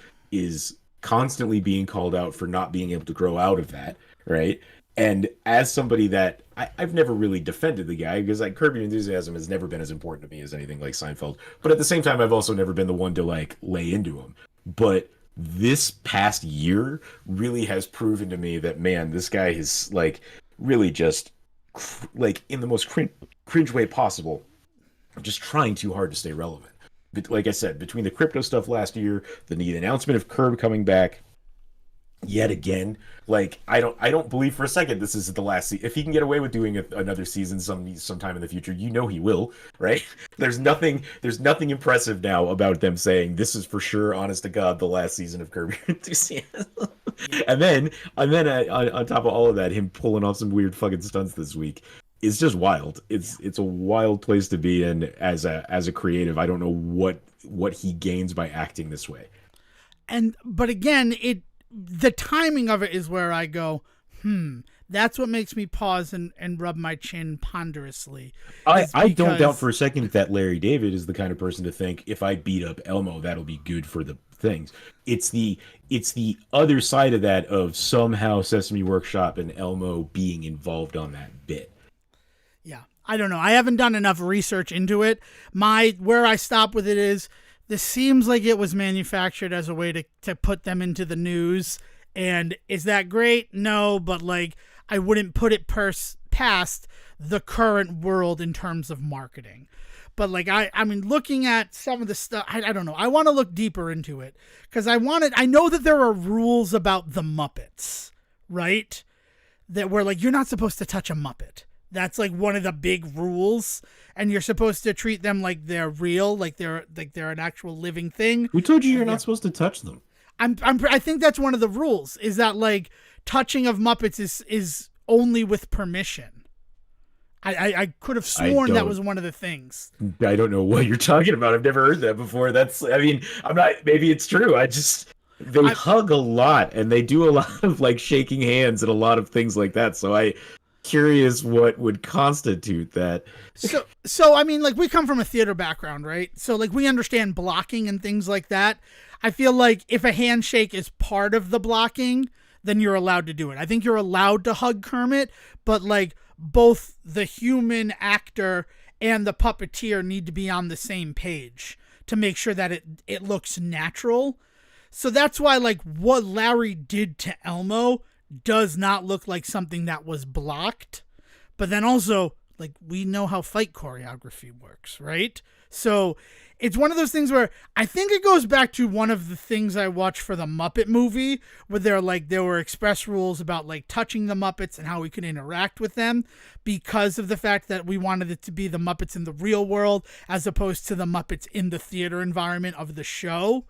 constantly being called out for not being able to grow out of that. Right. And as somebody that I've never really defended the guy because like Curb Your Enthusiasm has never been as important to me as anything like Seinfeld. But at the same time, I've also never been the one to like lay into him. But this past year really has proven to me that, man, this guy is like really just like in the most cringe way possible, just trying too hard to stay relevant. But like I said, between the crypto stuff last year, the announcement of Curb coming back, yet again, like I don't believe for a second this is the last season. If he can get away with doing another season sometime in the future, you know he will, right? There's nothing impressive now about them saying this is for sure, honest to God, the last season of Curb Your Enthusiasm. and then on top of all of that, him pulling off some weird fucking stunts this week. It's just wild. It's a wild place to be in as a creative. I don't know what he gains by acting this way. But again, the timing of it is where I go, that's what makes me pause and rub my chin ponderously. I don't doubt for a second that Larry David is the kind of person to think if I beat up Elmo, that'll be good for the things. It's the other side of that of somehow Sesame Workshop and Elmo being involved on that bit. Yeah, I don't know. I haven't done enough research into it. Where I stop with it is, this seems like it was manufactured as a way to put them into the news. And is that great? No, but like I wouldn't put it past the current world in terms of marketing. But like I mean, looking at some of the stuff, I don't know. I want to look deeper into it because I know that there are rules about the Muppets, right? That were like, you're not supposed to touch a Muppet. That's like one of the big rules, and you're supposed to treat them like they're real, like they're an actual living thing. Who told you you're not supposed to touch them? I think that's one of the rules, is that like touching of Muppets is only with permission. I could have sworn that was one of the things. I don't know what you're talking about. I've never heard that before. I'm not. Maybe it's true. They hug a lot and they do a lot of like shaking hands and a lot of things like that. So curious what would constitute that. So I mean, like, we come from a theater background, right? So like we understand blocking and things like that. I feel like if a handshake is part of the blocking, then you're allowed to do it. I think you're allowed to hug Kermit, but like both the human actor and the puppeteer need to be on the same page to make sure that it looks natural. So that's why, like, what Larry did to Elmo does not look like something that was blocked. But then also, like, we know how fight choreography works, right? So it's one of those things where I think it goes back to one of the things I watched for the Muppet movie, where there were express rules about, like, touching the Muppets and how we could interact with them, because of the fact that we wanted it to be the Muppets in the real world as opposed to the Muppets in the theater environment of the show.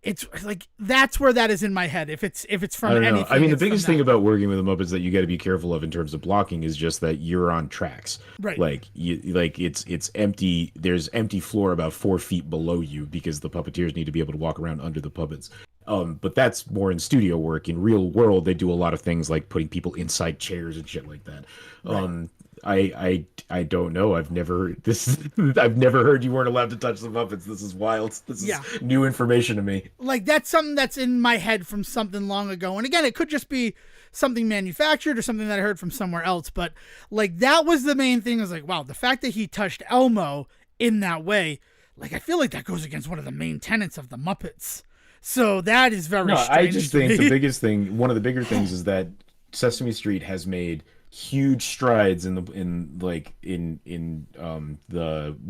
It's like, that's where that is in my head. If it's from I don't know. anything, I mean, the it's from biggest thing that. about working with the Muppets that you got to be careful of in terms of blocking is just that you're on tracks. Right. Like it's empty. There's empty floor about 4 feet below you because the puppeteers need to be able to walk around under the puppets. But that's more in studio work. In real world, they do a lot of things like putting people inside chairs and shit like that. Right. I don't know. I've never heard you weren't allowed to touch the Muppets. This is wild. This is new information to me. Like, that's something that's in my head from something long ago. And again, it could just be something manufactured or something that I heard from somewhere else. But, like, that was the main thing. I was like, wow, the fact that he touched Elmo in that way, like, I feel like that goes against one of the main tenets of the Muppets. So that is very strange. I just think me. the biggest thing, one of the bigger things, is that Sesame Street has made huge strides in the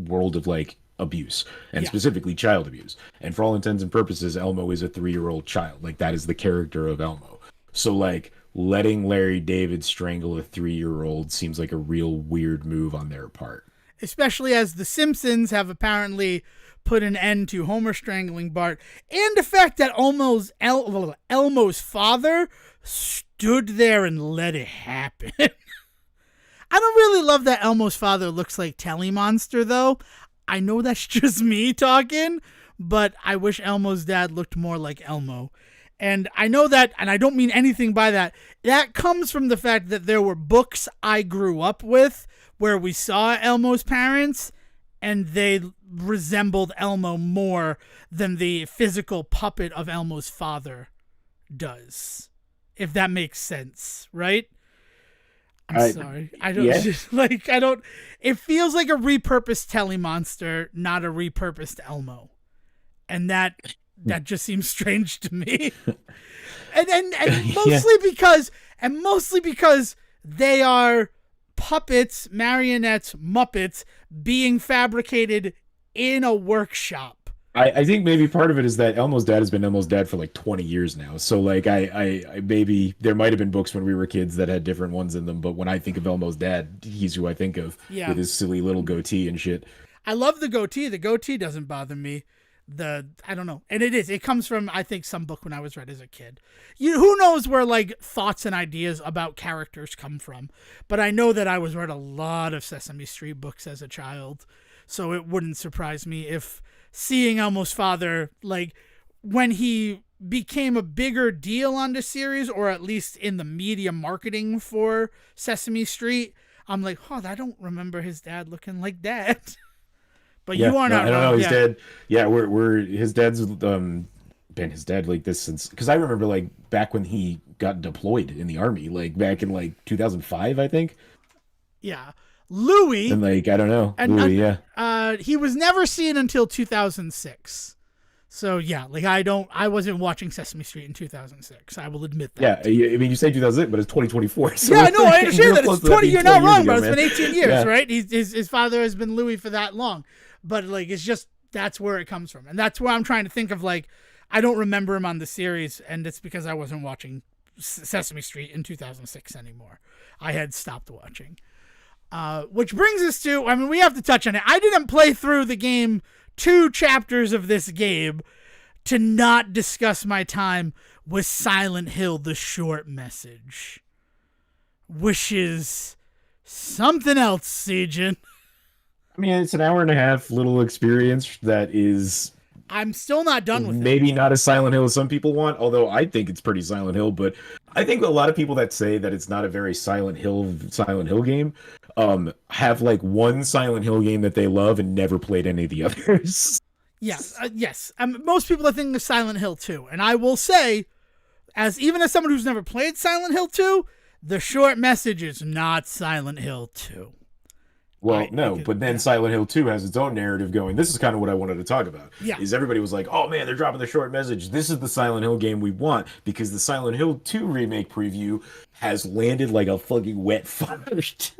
world of, like, abuse, and specifically child abuse. And for all intents and purposes, Elmo is a 3-year-old child. Like, that is the character of Elmo. So, like, letting Larry David strangle a 3-year-old seems like a real weird move on their part. Especially as the Simpsons have apparently put an end to Homer strangling Bart, and the fact that Elmo's father stood there and let it happen. I don't really love that Elmo's father looks like Telly Monster, though. I know that's just me talking, but I wish Elmo's dad looked more like Elmo. And I know that, and I don't mean anything by that, that comes from the fact that there were books I grew up with where we saw Elmo's parents, and they resembled Elmo more than the physical puppet of Elmo's father does. If that makes sense, right? I'm sorry. I don't I don't. It feels like a repurposed Telly Monster, not a repurposed Elmo, and that just seems strange to me. and mostly because they are puppets, marionettes, Muppets being fabricated in a workshop. I think maybe part of it is that Elmo's dad has been Elmo's dad for like 20 years now. So, like, I maybe there might have been books when we were kids that had different ones in them, but when I think of Elmo's dad, he's who I think of, with his silly little goatee and shit. I love the goatee. The goatee doesn't bother me. I don't know. And it comes from, I think, some book when I was read as a kid. Who knows where, like, thoughts and ideas about characters come from. But I know that I was read a lot of Sesame Street books as a child. So it wouldn't surprise me if seeing Elmo's father, like, when he became a bigger deal on the series, or at least in the media marketing for Sesame Street, I'm like, I don't remember his dad looking like that. But you are not I don't wrong. know. His dad, his dad's been his dad like this since, because I remember, like, back when he got deployed in the army, like back in like 2005, I think. Yeah. Louis. And, like, I don't know. Louis, he was never seen until 2006. So yeah, like, I wasn't watching Sesame Street in 2006. I will admit that. Yeah, I mean, you say 2006, but it's 2024. So yeah, no, I understand that. It's 20. You're not wrong, but it's been 18 years, yeah. right? His father has been Louis for that long. But, like, it's just, that's where it comes from. And that's where I'm trying to think of, like, I don't remember him on the series, and it's because I wasn't watching Sesame Street in 2006 anymore. I had stopped watching. Which brings us to, I mean, we have to touch on it. I didn't play through the game, 2 chapters of this game, to not discuss my time with Silent Hill: The Short Message. Which is something else, Sejohn. I mean, it's an hour and a half little experience that is... I'm still not done with it. Maybe not as Silent Hill as some people want, although I think it's pretty Silent Hill, but I think a lot of people that say that it's not a very Silent Hill game have, like, one Silent Hill game that they love and never played any of the others. Yes. Most people are thinking of Silent Hill 2, and I will say, even as someone who's never played Silent Hill 2, The Short Message is not Silent Hill 2. Well, no, but then Silent Hill 2 has its own narrative going. This is kind of what I wanted to talk about. Yeah. Is everybody was like, "Oh man, they're dropping the short message. This is the Silent Hill game we want," because the Silent Hill 2 remake preview has landed like a fucking wet fart.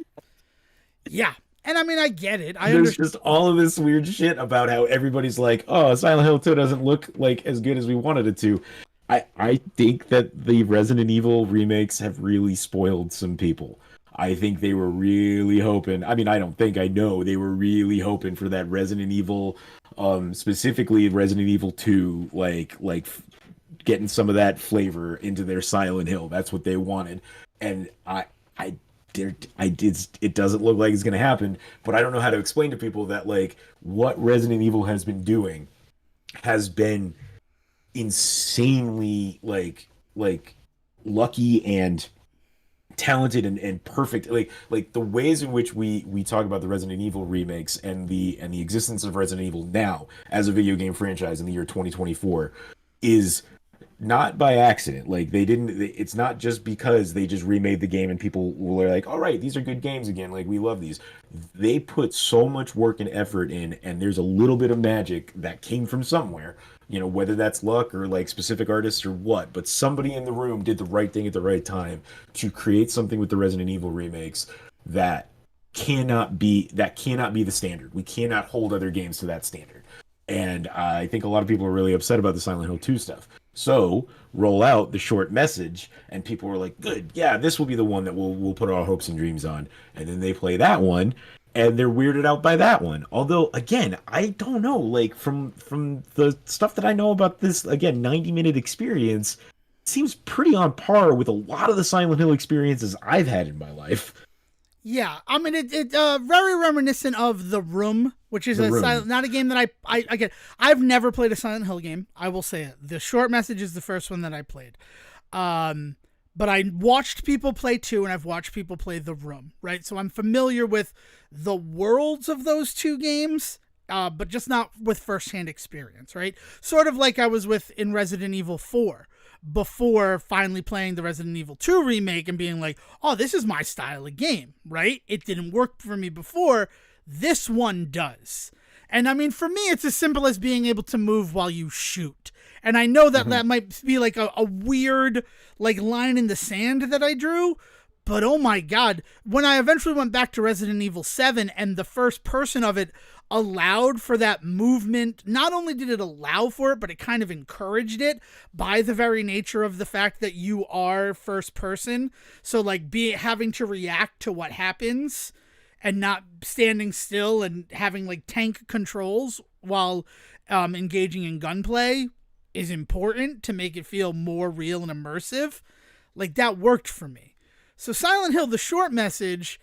Yeah. And I mean, I get it. There's just all of this weird shit about how everybody's like, "Oh, Silent Hill 2 doesn't look like as good as we wanted it to." I think that the Resident Evil remakes have really spoiled some people. I think they were really hoping. I mean, I don't think I know they were really hoping for that Resident Evil, specifically Resident Evil 2, getting some of that flavor into their Silent Hill. That's what they wanted, and it doesn't look like it's gonna happen. But I don't know how to explain to people that like what Resident Evil has been doing has been insanely like lucky and talented and perfect, like the ways in which we talk about the Resident Evil remakes and the existence of Resident Evil now as a video game franchise in the year 2024 is not by accident. Like it's not just because they just remade the game and people were like, all right, these are good games again, like we love these. They put so much work and effort in, and there's a little bit of magic that came from somewhere, whether that's luck or like specific artists or what, but somebody in the room did the right thing at the right time to create something with the Resident Evil remakes that cannot be the standard. We cannot hold other games to that standard. And I think a lot of people are really upset about the Silent Hill 2 stuff. So roll out the short message, and people were like, "Good, yeah, this will be the one that we'll put our hopes and dreams on." And then they play that one, and they're weirded out by that one. Although, again, I don't know. Like from the stuff that I know about this, again, 90-minute experience seems pretty on par with a lot of the Silent Hill experiences I've had in my life. Yeah, I mean, it's very reminiscent of The Room, which is not a game that I get. I've never played a Silent Hill game. I will say it. The short message is the first one that I played. But I watched people play 2, and I've watched people play The Room, right? So I'm familiar with the worlds of those two games, but just not with firsthand experience, right? Sort of like I was with in Resident Evil 4. Before finally playing the Resident Evil 2 remake and being like, oh, this is my style of game, right? It didn't work for me before. This one does. And I mean, for me, it's as simple as being able to move while you shoot. And I know that that might be like a weird like line in the sand that I drew, but oh my God, when I eventually went back to Resident Evil 7 and the first person of it allowed for that movement, not only did it allow for it, but it kind of encouraged it by the very nature of the fact that you are first person. So like having to react to what happens and not standing still and having like tank controls while engaging in gunplay is important to make it feel more real and immersive. Like that worked for me. So Silent Hill, the short message,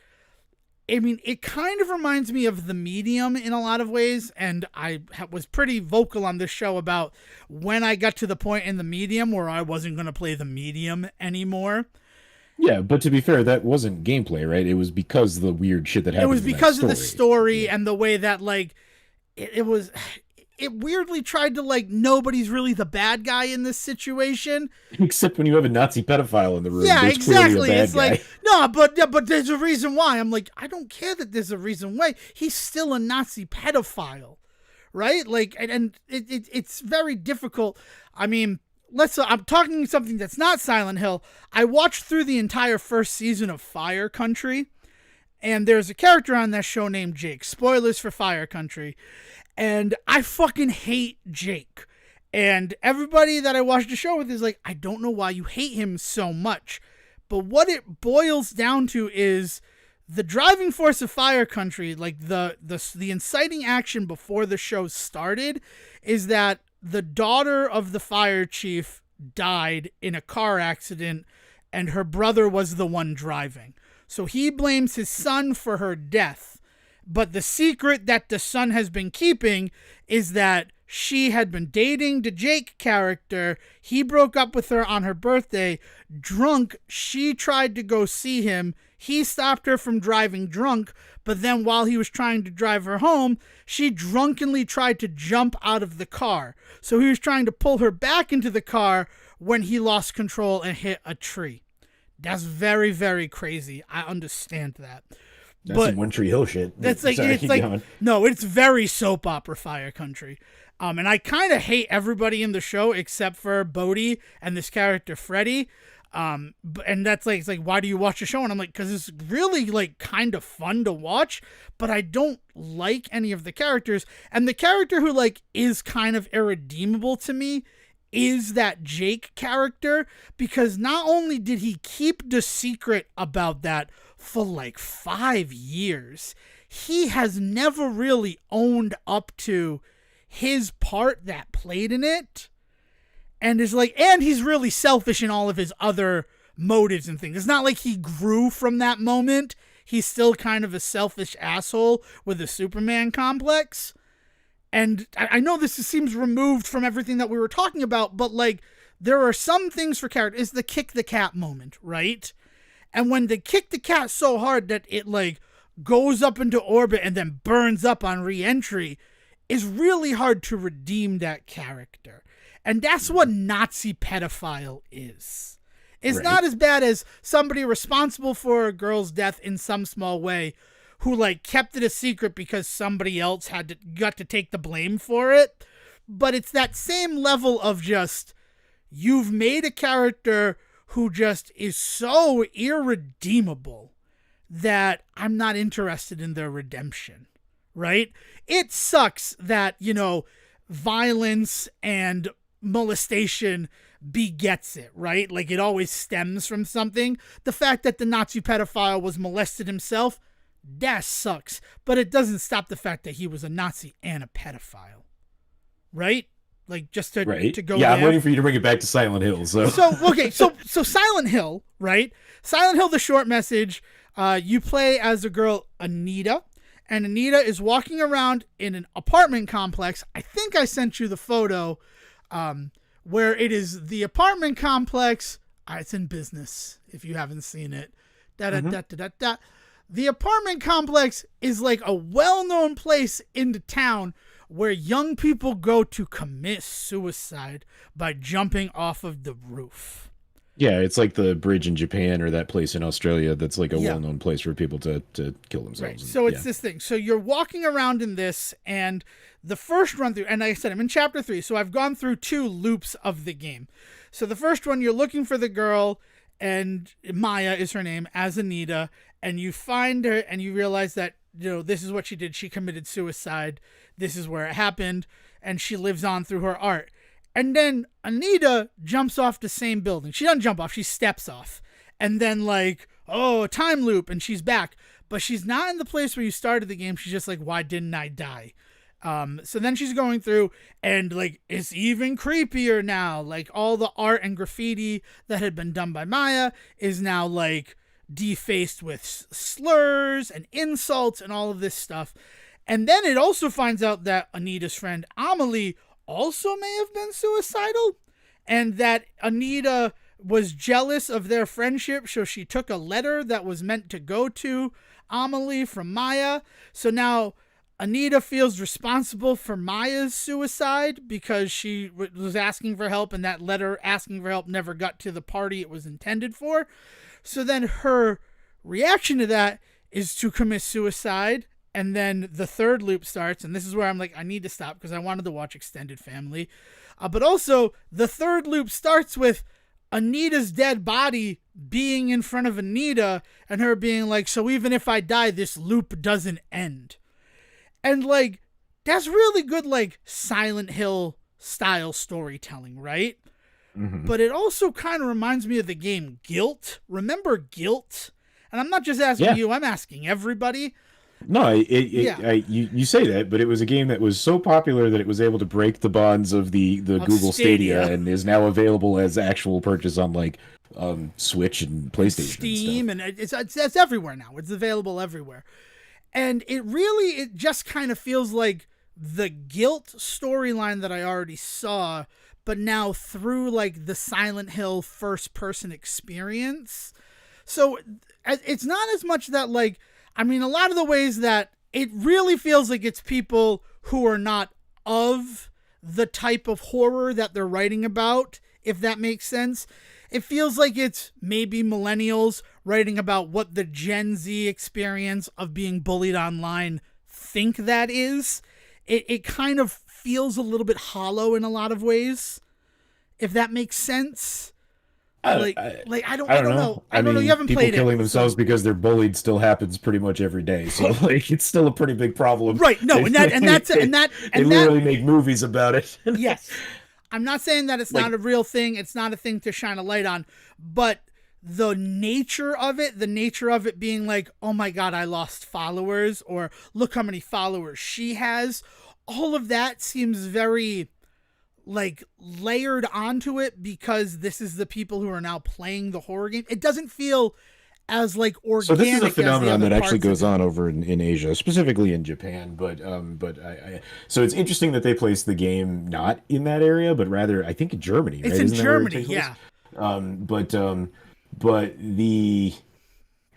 I mean, it kind of reminds me of The Medium in a lot of ways, and I was pretty vocal on this show about when I got to the point in The Medium where I wasn't going to play The Medium anymore. Yeah, but to be fair, that wasn't gameplay, right? It was because of the weird shit that happened. It was because of the story and the way that, like, it weirdly tried to, like, nobody's really the bad guy in this situation. Except when you have a Nazi pedophile in the room. Yeah, exactly. It's guy. Like, no, but there's a reason why. I'm like, I don't care that there's a reason why. He's still a Nazi pedophile, right? Like, and it's very difficult. I mean, I'm talking something that's not Silent Hill. I watched through the entire first season of Fire Country, and there's a character on that show named Jake. Spoilers for Fire Country. And I fucking hate Jake. And everybody that I watched the show with is like, I don't know why you hate him so much. But what it boils down to is the driving force of Fire Country, like the inciting action before the show started, is that the daughter of the fire chief died in a car accident and her brother was the one driving. So he blames his son for her death. But the secret that the son has been keeping is that she had been dating the Jake character. He broke up with her on her birthday. Drunk, she tried to go see him. He stopped her from driving drunk, but then while he was trying to drive her home, she drunkenly tried to jump out of the car. So he was trying to pull her back into the car when he lost control and hit a tree. That's very, very crazy. I understand that. That's some One Tree Hill shit. That's like Sorry, it's keep like going. no, it's very soap opera Fire Country. And I kind of hate everybody in the show except for Bodhi and this character Freddie. And that's like, it's like, why do you watch the show? And I'm like, because it's really like kind of fun to watch, but I don't like any of the characters. And the character who like is kind of irredeemable to me is that Jake character, because not only did he keep the secret about that for like 5 years, he has never really owned up to his part that played in it. And is like, and he's really selfish in all of his other motives and things. It's not like he grew from that moment. He's still kind of a selfish asshole with a Superman complex. And I know this seems removed from everything that we were talking about, but like, there are some things for character. It's the kick the cat moment, right? And when they kick the cat so hard that it like goes up into orbit and then burns up on re-entry, is really hard to redeem that character. And that's what Nazi pedophile is. It's Right. not as bad as somebody responsible for a girl's death in some small way who like kept it a secret because somebody else got to take the blame for it. But it's that same level of just, you've made a character who just is so irredeemable that I'm not interested in their redemption, right? It sucks that, you know, violence and molestation begets it, right? Like it always stems from something. The fact that the Nazi pedophile was molested himself, that sucks. But it doesn't stop the fact that he was a Nazi and a pedophile, right? Like just to go Yeah, I'm there. waiting for you to bring it back to Silent Hill. So Okay, so Silent Hill, right? Silent Hill, the short message, you play as the girl Anita, and Anita is walking around in an apartment complex. I think I sent you the photo, where it is the apartment complex. It's in business if you haven't seen it. The apartment complex is like a well-known place in the town where young people go to commit suicide by jumping off of the roof. yeah, it's like the bridge in Japan or that place in Australia that's like a well-known place for people to kill themselves. Right. So it's this thing. So you're walking around in this, and the first run through, and like I said, I'm in chapter 3, so I've gone through 2 loops of the game. So the first one, you're looking for the girl, and Maya is her name, as Anita, and you find her, and you realize that, you know, this is what she did. She committed suicide. This is where it happened, and she lives on through her art. And then Anita jumps off the same building. She doesn't jump off, she steps off. And then like, oh, time loop, and she's back. But she's not in the place where you started the game. She's just like, why didn't I die? So then she's going through, and like, it's even creepier now. Like all the art and graffiti that had been done by Maya is now like defaced with slurs and insults and all of this stuff. And then it also finds out that Anita's friend Amelie also may have been suicidal, and that Anita was jealous of their friendship, so she took a letter that was meant to go to Amelie from Maya. So now Anita feels responsible for Maya's suicide because she was asking for help, and that letter asking for help never got to the party it was intended for. So then her reaction to that is to commit suicide. And then the third loop starts, and this is where I'm like, I need to stop because I wanted to watch Extended Family. But also, the third loop starts with Anita's dead body being in front of Anita, and her being like, so even if I die, this loop doesn't end. And like, that's really good, like, Silent Hill style storytelling, right? Mm-hmm. But it also kind of reminds me of the game Guilt. Remember Guilt? And I'm not just asking you, I'm asking everybody. No, you say that, but it was a game that was so popular that it was able to break the bonds of the Google Stadia and is now available as actual purchase on like Switch and PlayStation, Steam, and stuff. and it's everywhere now. It's available everywhere, and it just kind of feels like the Guilt storyline that I already saw, but now through like the Silent Hill first person experience. So it's not as much that like. I mean, a lot of the ways that it really feels like it's people who are not of the type of horror that they're writing about, if that makes sense. It feels like it's maybe millennials writing about what the Gen Z experience of being bullied online think that is. It kind of feels a little bit hollow in a lot of ways, if that makes sense. I, Like, I, like I I don't don't know. know. I I don't know. You mean, haven't people played it, killing themselves so because they're bullied still happens pretty much every day. So like, it's still a pretty big problem. right. No, and that and that's and that They and that literally make movies about it. yes. I'm not saying that it's not Like, a real thing. It's not a thing to shine a light on, but the nature of it being like, oh my God, I lost followers, or look how many followers she has. All of that seems very like layered onto it because this is the people who are now playing the horror game. It doesn't feel as like so this is a organic as the phenomenon other that actually parts are goes on doing. over in Asia, specifically in Japan. So it's interesting that they place the game not in that area, but rather I think in Germany, It's right? in Isn't that where it Germany, takes place? yeah. Um, but um, but the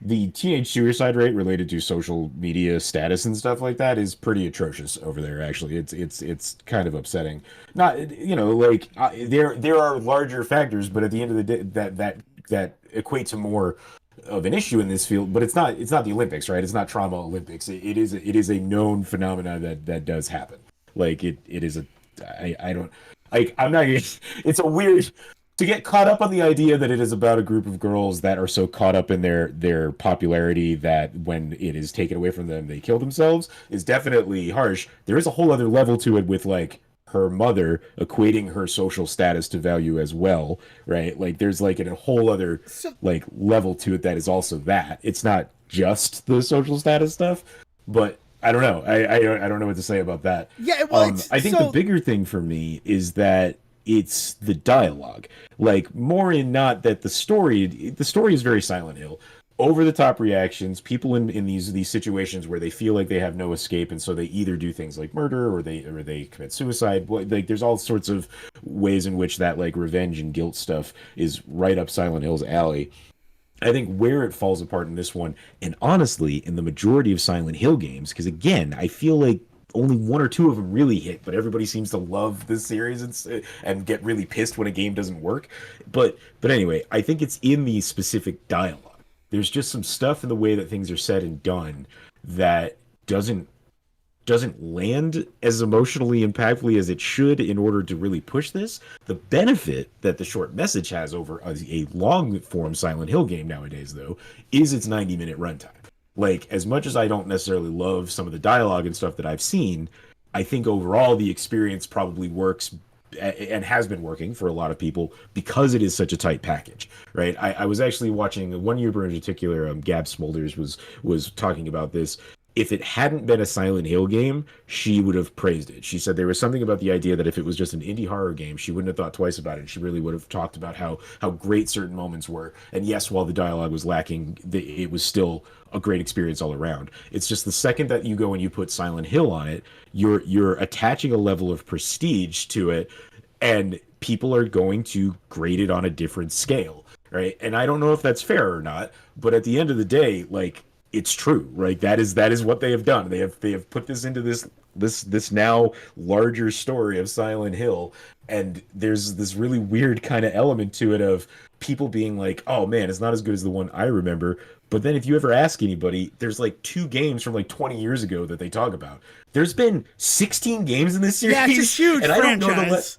teenage suicide rate related to social media status and stuff like that is pretty atrocious over there. Actually, it's kind of upsetting. Not like there are larger factors, but at the end of the day, that equate to more of an issue in this field. But it's not the Olympics, right? It's not trauma Olympics. It is a known phenomenon that does happen. Like it is a I don't like I'm not. It's a weird to get caught up on the idea that it is about a group of girls that are so caught up in their popularity that when it is taken away from them they kill themselves is definitely harsh. There is a whole other level to it with like her mother equating her social status to value as well, right? Like there's like a whole other So like level to it that is also that. It's not just the social status stuff, but I don't know. I don't know what to say about that. yeah, well, it's I think the so bigger thing for me is that it's the dialogue. Like more in not that the story is very Silent Hill. Over the top reactions, people in these situations where they feel like they have no escape, and so they either do things like murder or they commit suicide. Like there's all sorts of ways in which that like revenge and guilt stuff is right up Silent Hill's alley. I think where it falls apart in this one, and honestly, in the majority of Silent Hill games, because again, I feel like only one or two of them really hit, but everybody seems to love this series and get really pissed when a game doesn't work. But anyway, I think it's in the specific dialogue. There's just some stuff in the way that things are said and done that doesn't doesn't land as emotionally impactfully as it should in order to really push this. The benefit that the short message has over a long form Silent Hill game nowadays, though, is its 90-minute runtime. Like, as much as I don't necessarily love some of the dialogue and stuff that I've seen, I think overall the experience probably works and has been working for a lot of people because it is such a tight package, right? I was actually watching one YouTuber in particular, Gab Smolders, was talking about this. If it hadn't been a Silent Hill game, she would have praised it. She said there was something about the idea that if it was just an indie horror game, she wouldn't have thought twice about it. She really would have talked about how great certain moments were. And yes, while the dialogue was lacking, it was still a great experience all around. It's just the second that you go and you put Silent Hill on it, you're attaching a level of prestige to it, and people are going to grade it on a different scale, right? And I don't know if that's fair or not, but at the end of the day, like, it's true, right? That is what they have done. They have put this into this now larger story of Silent Hill, and there's this really weird kind of element to it of people being like, "Oh man, it's not as good as the one I remember." But then if you ever ask anybody, there's like two games from like 20 years ago that they talk about. There's been 16 games in this series, Yeah, it's a huge and I don't know franchise.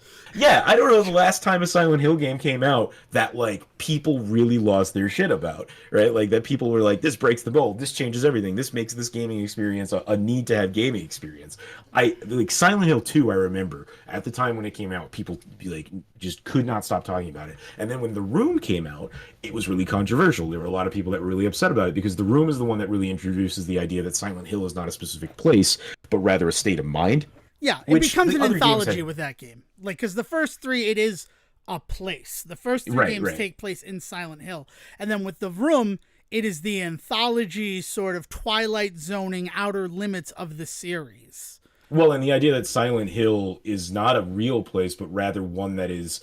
I don't know the last time a Silent Hill game came out that like people really lost their shit about, right? Like that people were like, this breaks the mold, this changes everything, this makes this gaming experience a need to have gaming experience. I like Silent Hill 2, I remember at the time when it came out, people like just could not stop talking about it. And then when The Room came out, it was really controversial. There were a lot of people that were really upset about it because The Room is the one that really introduces the idea that Silent Hill is not a specific place, but rather a state of mind. Yeah, it Which becomes the an other games anthology had. with that game. Like, because the first three, it is a place. The first three Right, games right. take place in Silent Hill. And then with The Room, it is the anthology sort of Twilight zoning outer limits of the series. Well, and the idea that Silent Hill is not a real place, but rather one that is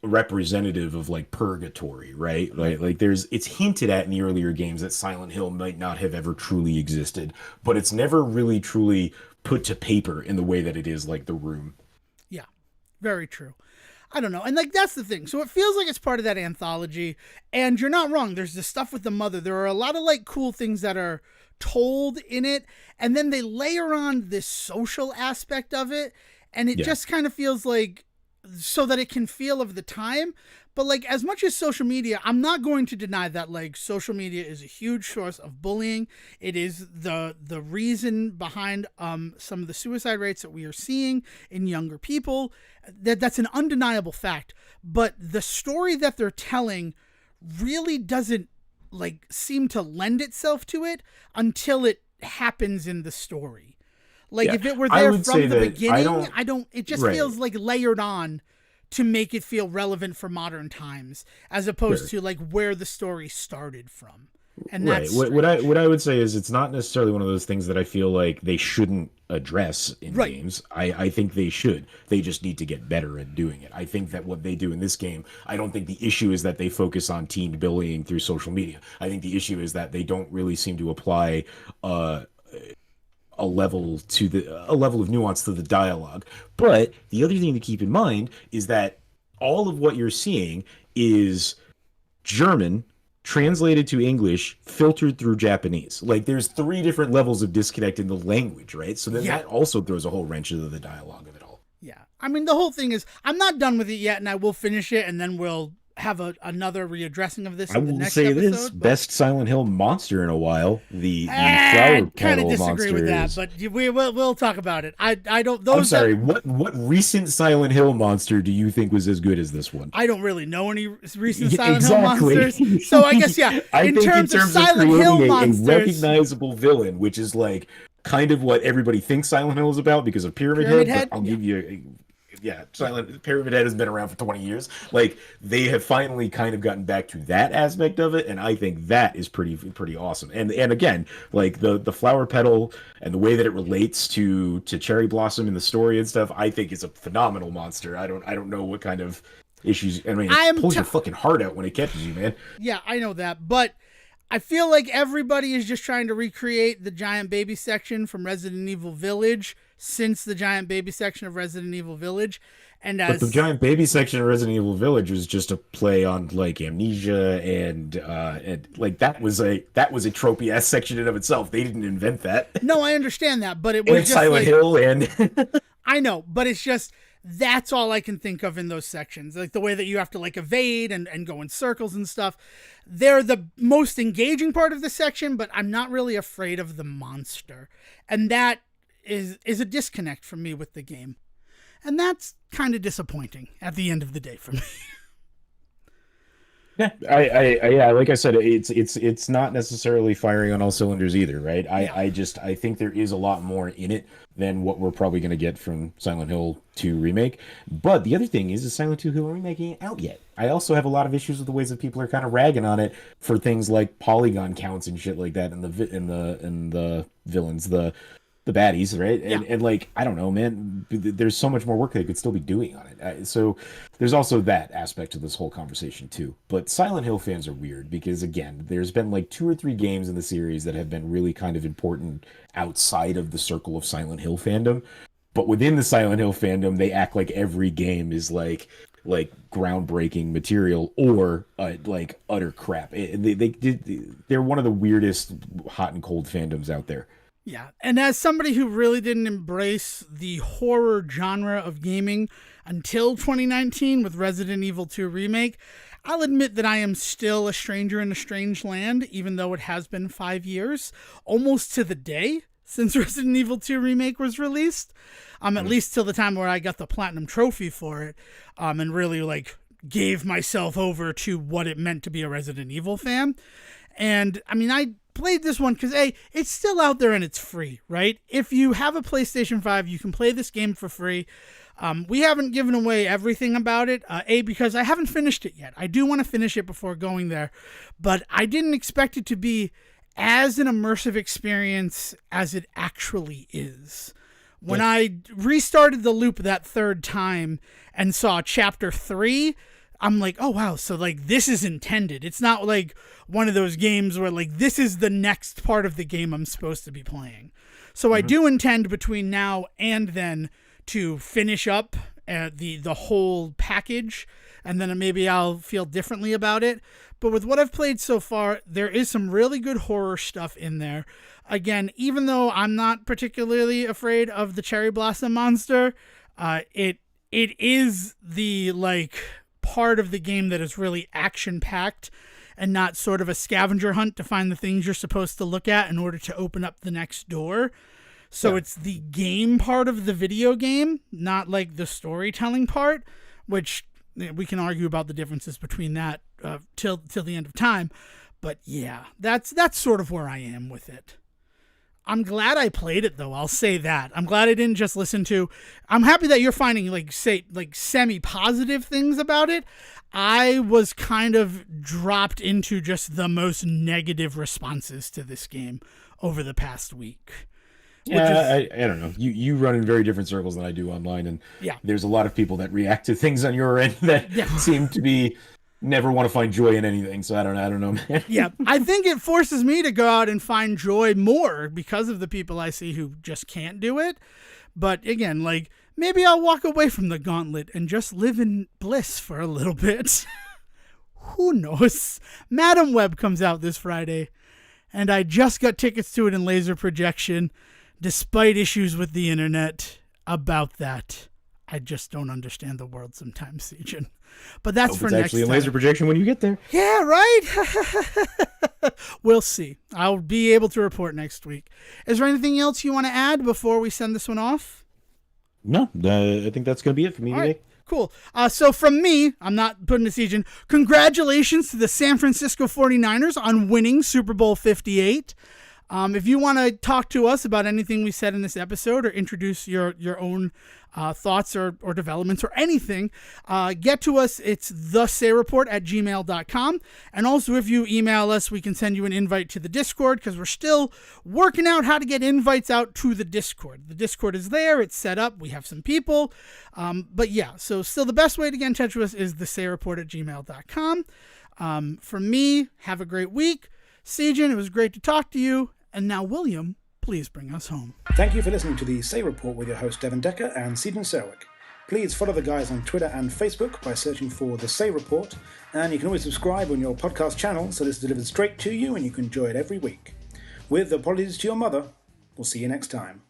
representative of like purgatory, right? Like there's it's hinted at in the earlier games that Silent Hill might not have ever truly existed, but it's never really truly put to paper in the way that it is like The Room. Yeah, very true. I don't know. And like, that's the thing. So it feels like it's part of that anthology, and you're not wrong. There's the stuff with the mother. There are a lot of like cool things that are told in it, and then they layer on this social aspect of it, and it just kind of feels like, so that it can feel of the time. But like, as much as social media, I'm not going to deny that like social media is a huge source of bullying. It is the reason behind some of the suicide rates that we are seeing in younger people. That's an undeniable fact. But the story that they're telling really doesn't like seem to lend itself to it until it happens in the story. Like if it were there from the beginning, it just feels like layered on to make it feel relevant for modern times, as opposed to like where the story started from. And that's what I would say is, it's not necessarily one of those things that I feel like they shouldn't address in games. I think they should. They just need to get better at doing it. I think that what they do in this game, I don't think the issue is that they focus on teen bullying through social media. I think the issue is that they don't really seem to apply a level of nuance to the dialogue. But the other thing to keep in mind is that all of what you're seeing is German translated to English, filtered through Japanese. Like, there's 3 different levels of disconnect in the language, right? So then that also throws a whole wrench into the dialogue of it all. Yeah. I mean, the whole thing is, I'm not done with it yet, and I will finish it, and then we'll have another readdressing of this in the next episode. I will say this, best Silent Hill monster in a while. The flower petal kind of disagree with that, but we'll talk about it. I don't. Those I'm sorry. What recent Silent Hill monster do you think was as good as this one? I don't really know any recent Silent Hill monsters, so I guess in terms of Silent Hill monsters, a recognizable villain, which is like kind of what everybody thinks Silent Hill is about because of Pyramid Head. But I'll give you. Pyramid Head has been around for 20 years. Like, they have finally kind of gotten back to that aspect of it, and I think that is pretty awesome. And again, like the flower petal and the way that it relates to Cherry Blossom in the story and stuff, I think is a phenomenal monster. I don't know what kind of issues. I mean, it pulls your fucking heart out when it catches you, man. Yeah, I know that, but I feel like everybody is just trying to recreate the giant baby section from Resident Evil Village since the giant baby section of Resident Evil Village. But the giant baby section of Resident Evil Village was just a play on like amnesia and like that was a tropey ass section in of itself. They didn't invent that. No, I understand that, but it was just Silent Hill and I know, but it's just, that's all I can think of in those sections. Like the way that you have to like evade and go in circles and stuff. They're the most engaging part of the section, but I'm not really afraid of the monster. And that is a disconnect for me with the game. And that's kind of disappointing at the end of the day for me. Yeah, like I said, it's not necessarily firing on all cylinders either, right? I think there is a lot more in it than what we're probably going to get from Silent Hill 2 Remake. But the other thing is Silent Hill Remake ain't out yet. I also have a lot of issues with the ways that people are kind of ragging on it for things like polygon counts and shit like that, and the villains, the baddies, right? And like, I don't know, man, there's so much more work they could still be doing on it. So there's also that aspect to this whole conversation too. But Silent Hill fans are weird because, again, there's been like 2 or 3 games in the series that have been really kind of important outside of the circle of Silent Hill fandom. But within the Silent Hill fandom, they act like every game is like groundbreaking material or like utter crap. They're one of the weirdest hot and cold fandoms out there. Yeah, and as somebody who really didn't embrace the horror genre of gaming until 2019 with Resident Evil 2 Remake, I'll admit that I am still a stranger in a strange land, even though it has been 5 years, almost to the day since Resident Evil 2 Remake was released, at least till the time where I got the Platinum Trophy for it, and really like gave myself over to what it meant to be a Resident Evil fan. And I mean, I played this one because it's still out there and it's free, right? If you have a PlayStation 5, you can play this game for free. We haven't given away everything about it, because I haven't finished it yet. I do want to finish it before going there, but I didn't expect it to be as an immersive experience as it actually is. When I restarted the loop that 3rd time and saw Chapter 3, I'm like, oh, wow, so, like, this is intended. It's not, like, one of those games where, like, this is the next part of the game I'm supposed to be playing. So I do intend between now and then to finish up the whole package, and then maybe I'll feel differently about it. But with what I've played so far, there is some really good horror stuff in there. Again, even though I'm not particularly afraid of the cherry blossom monster, it is the part of the game that is really action packed and not sort of a scavenger hunt to find the things you're supposed to look at in order to open up the next door. So It's the game part of the video game, not like the storytelling part, which we can argue about the differences between that till the end of time. But yeah, that's sort of where I am with it. I'm glad I played it, though. I'll say that. I'm glad I didn't just listen to... I'm happy that you're finding, semi-positive things about it. I was kind of dropped into just the most negative responses to this game over the past week. Yeah, I don't know. You run in very different circles than I do online, and there's a lot of people that react to things on your end that seem to be never want to find joy in anything. So I don't know, man. Yeah, I think it forces me to go out and find joy more because of the people I see who just can't do it. But again, maybe I'll walk away from the gauntlet and just live in bliss for a little bit. Who knows? Madam Web comes out this Friday, and I just got tickets to it in laser projection. Despite issues with the internet about that, I just don't understand the world sometimes, Sejohn. But that's for next time. It's actually a laser projection when you get there. Yeah, right? We'll see. I'll be able to report next week. Is there anything else you want to add before we send this one off? No, I think that's going to be it for me today. Right, cool. So from me, I'm not putting a Sejohn. Congratulations to the San Francisco 49ers on winning Super Bowl 58. If you want to talk to us about anything we said in this episode or introduce your own thoughts or developments or anything, get to us. It's thesayreport@gmail.com. And also, if you email us, we can send you an invite to the Discord because we're still working out how to get invites out to the Discord. The Discord is there. It's set up. We have some people. But yeah, so still the best way to get in touch with us is thesayreport@gmail.com. From me, have a great week. Sejohn, it was great to talk to you. And now, William, please bring us home. Thank you for listening to the Say Report with your host Devon Decker and Sejohn Serwick. Please follow the guys on Twitter and Facebook by searching for The Say Report, and you can always subscribe on your podcast channel so this is delivered straight to you and you can enjoy it every week. With apologies to your mother, we'll see you next time.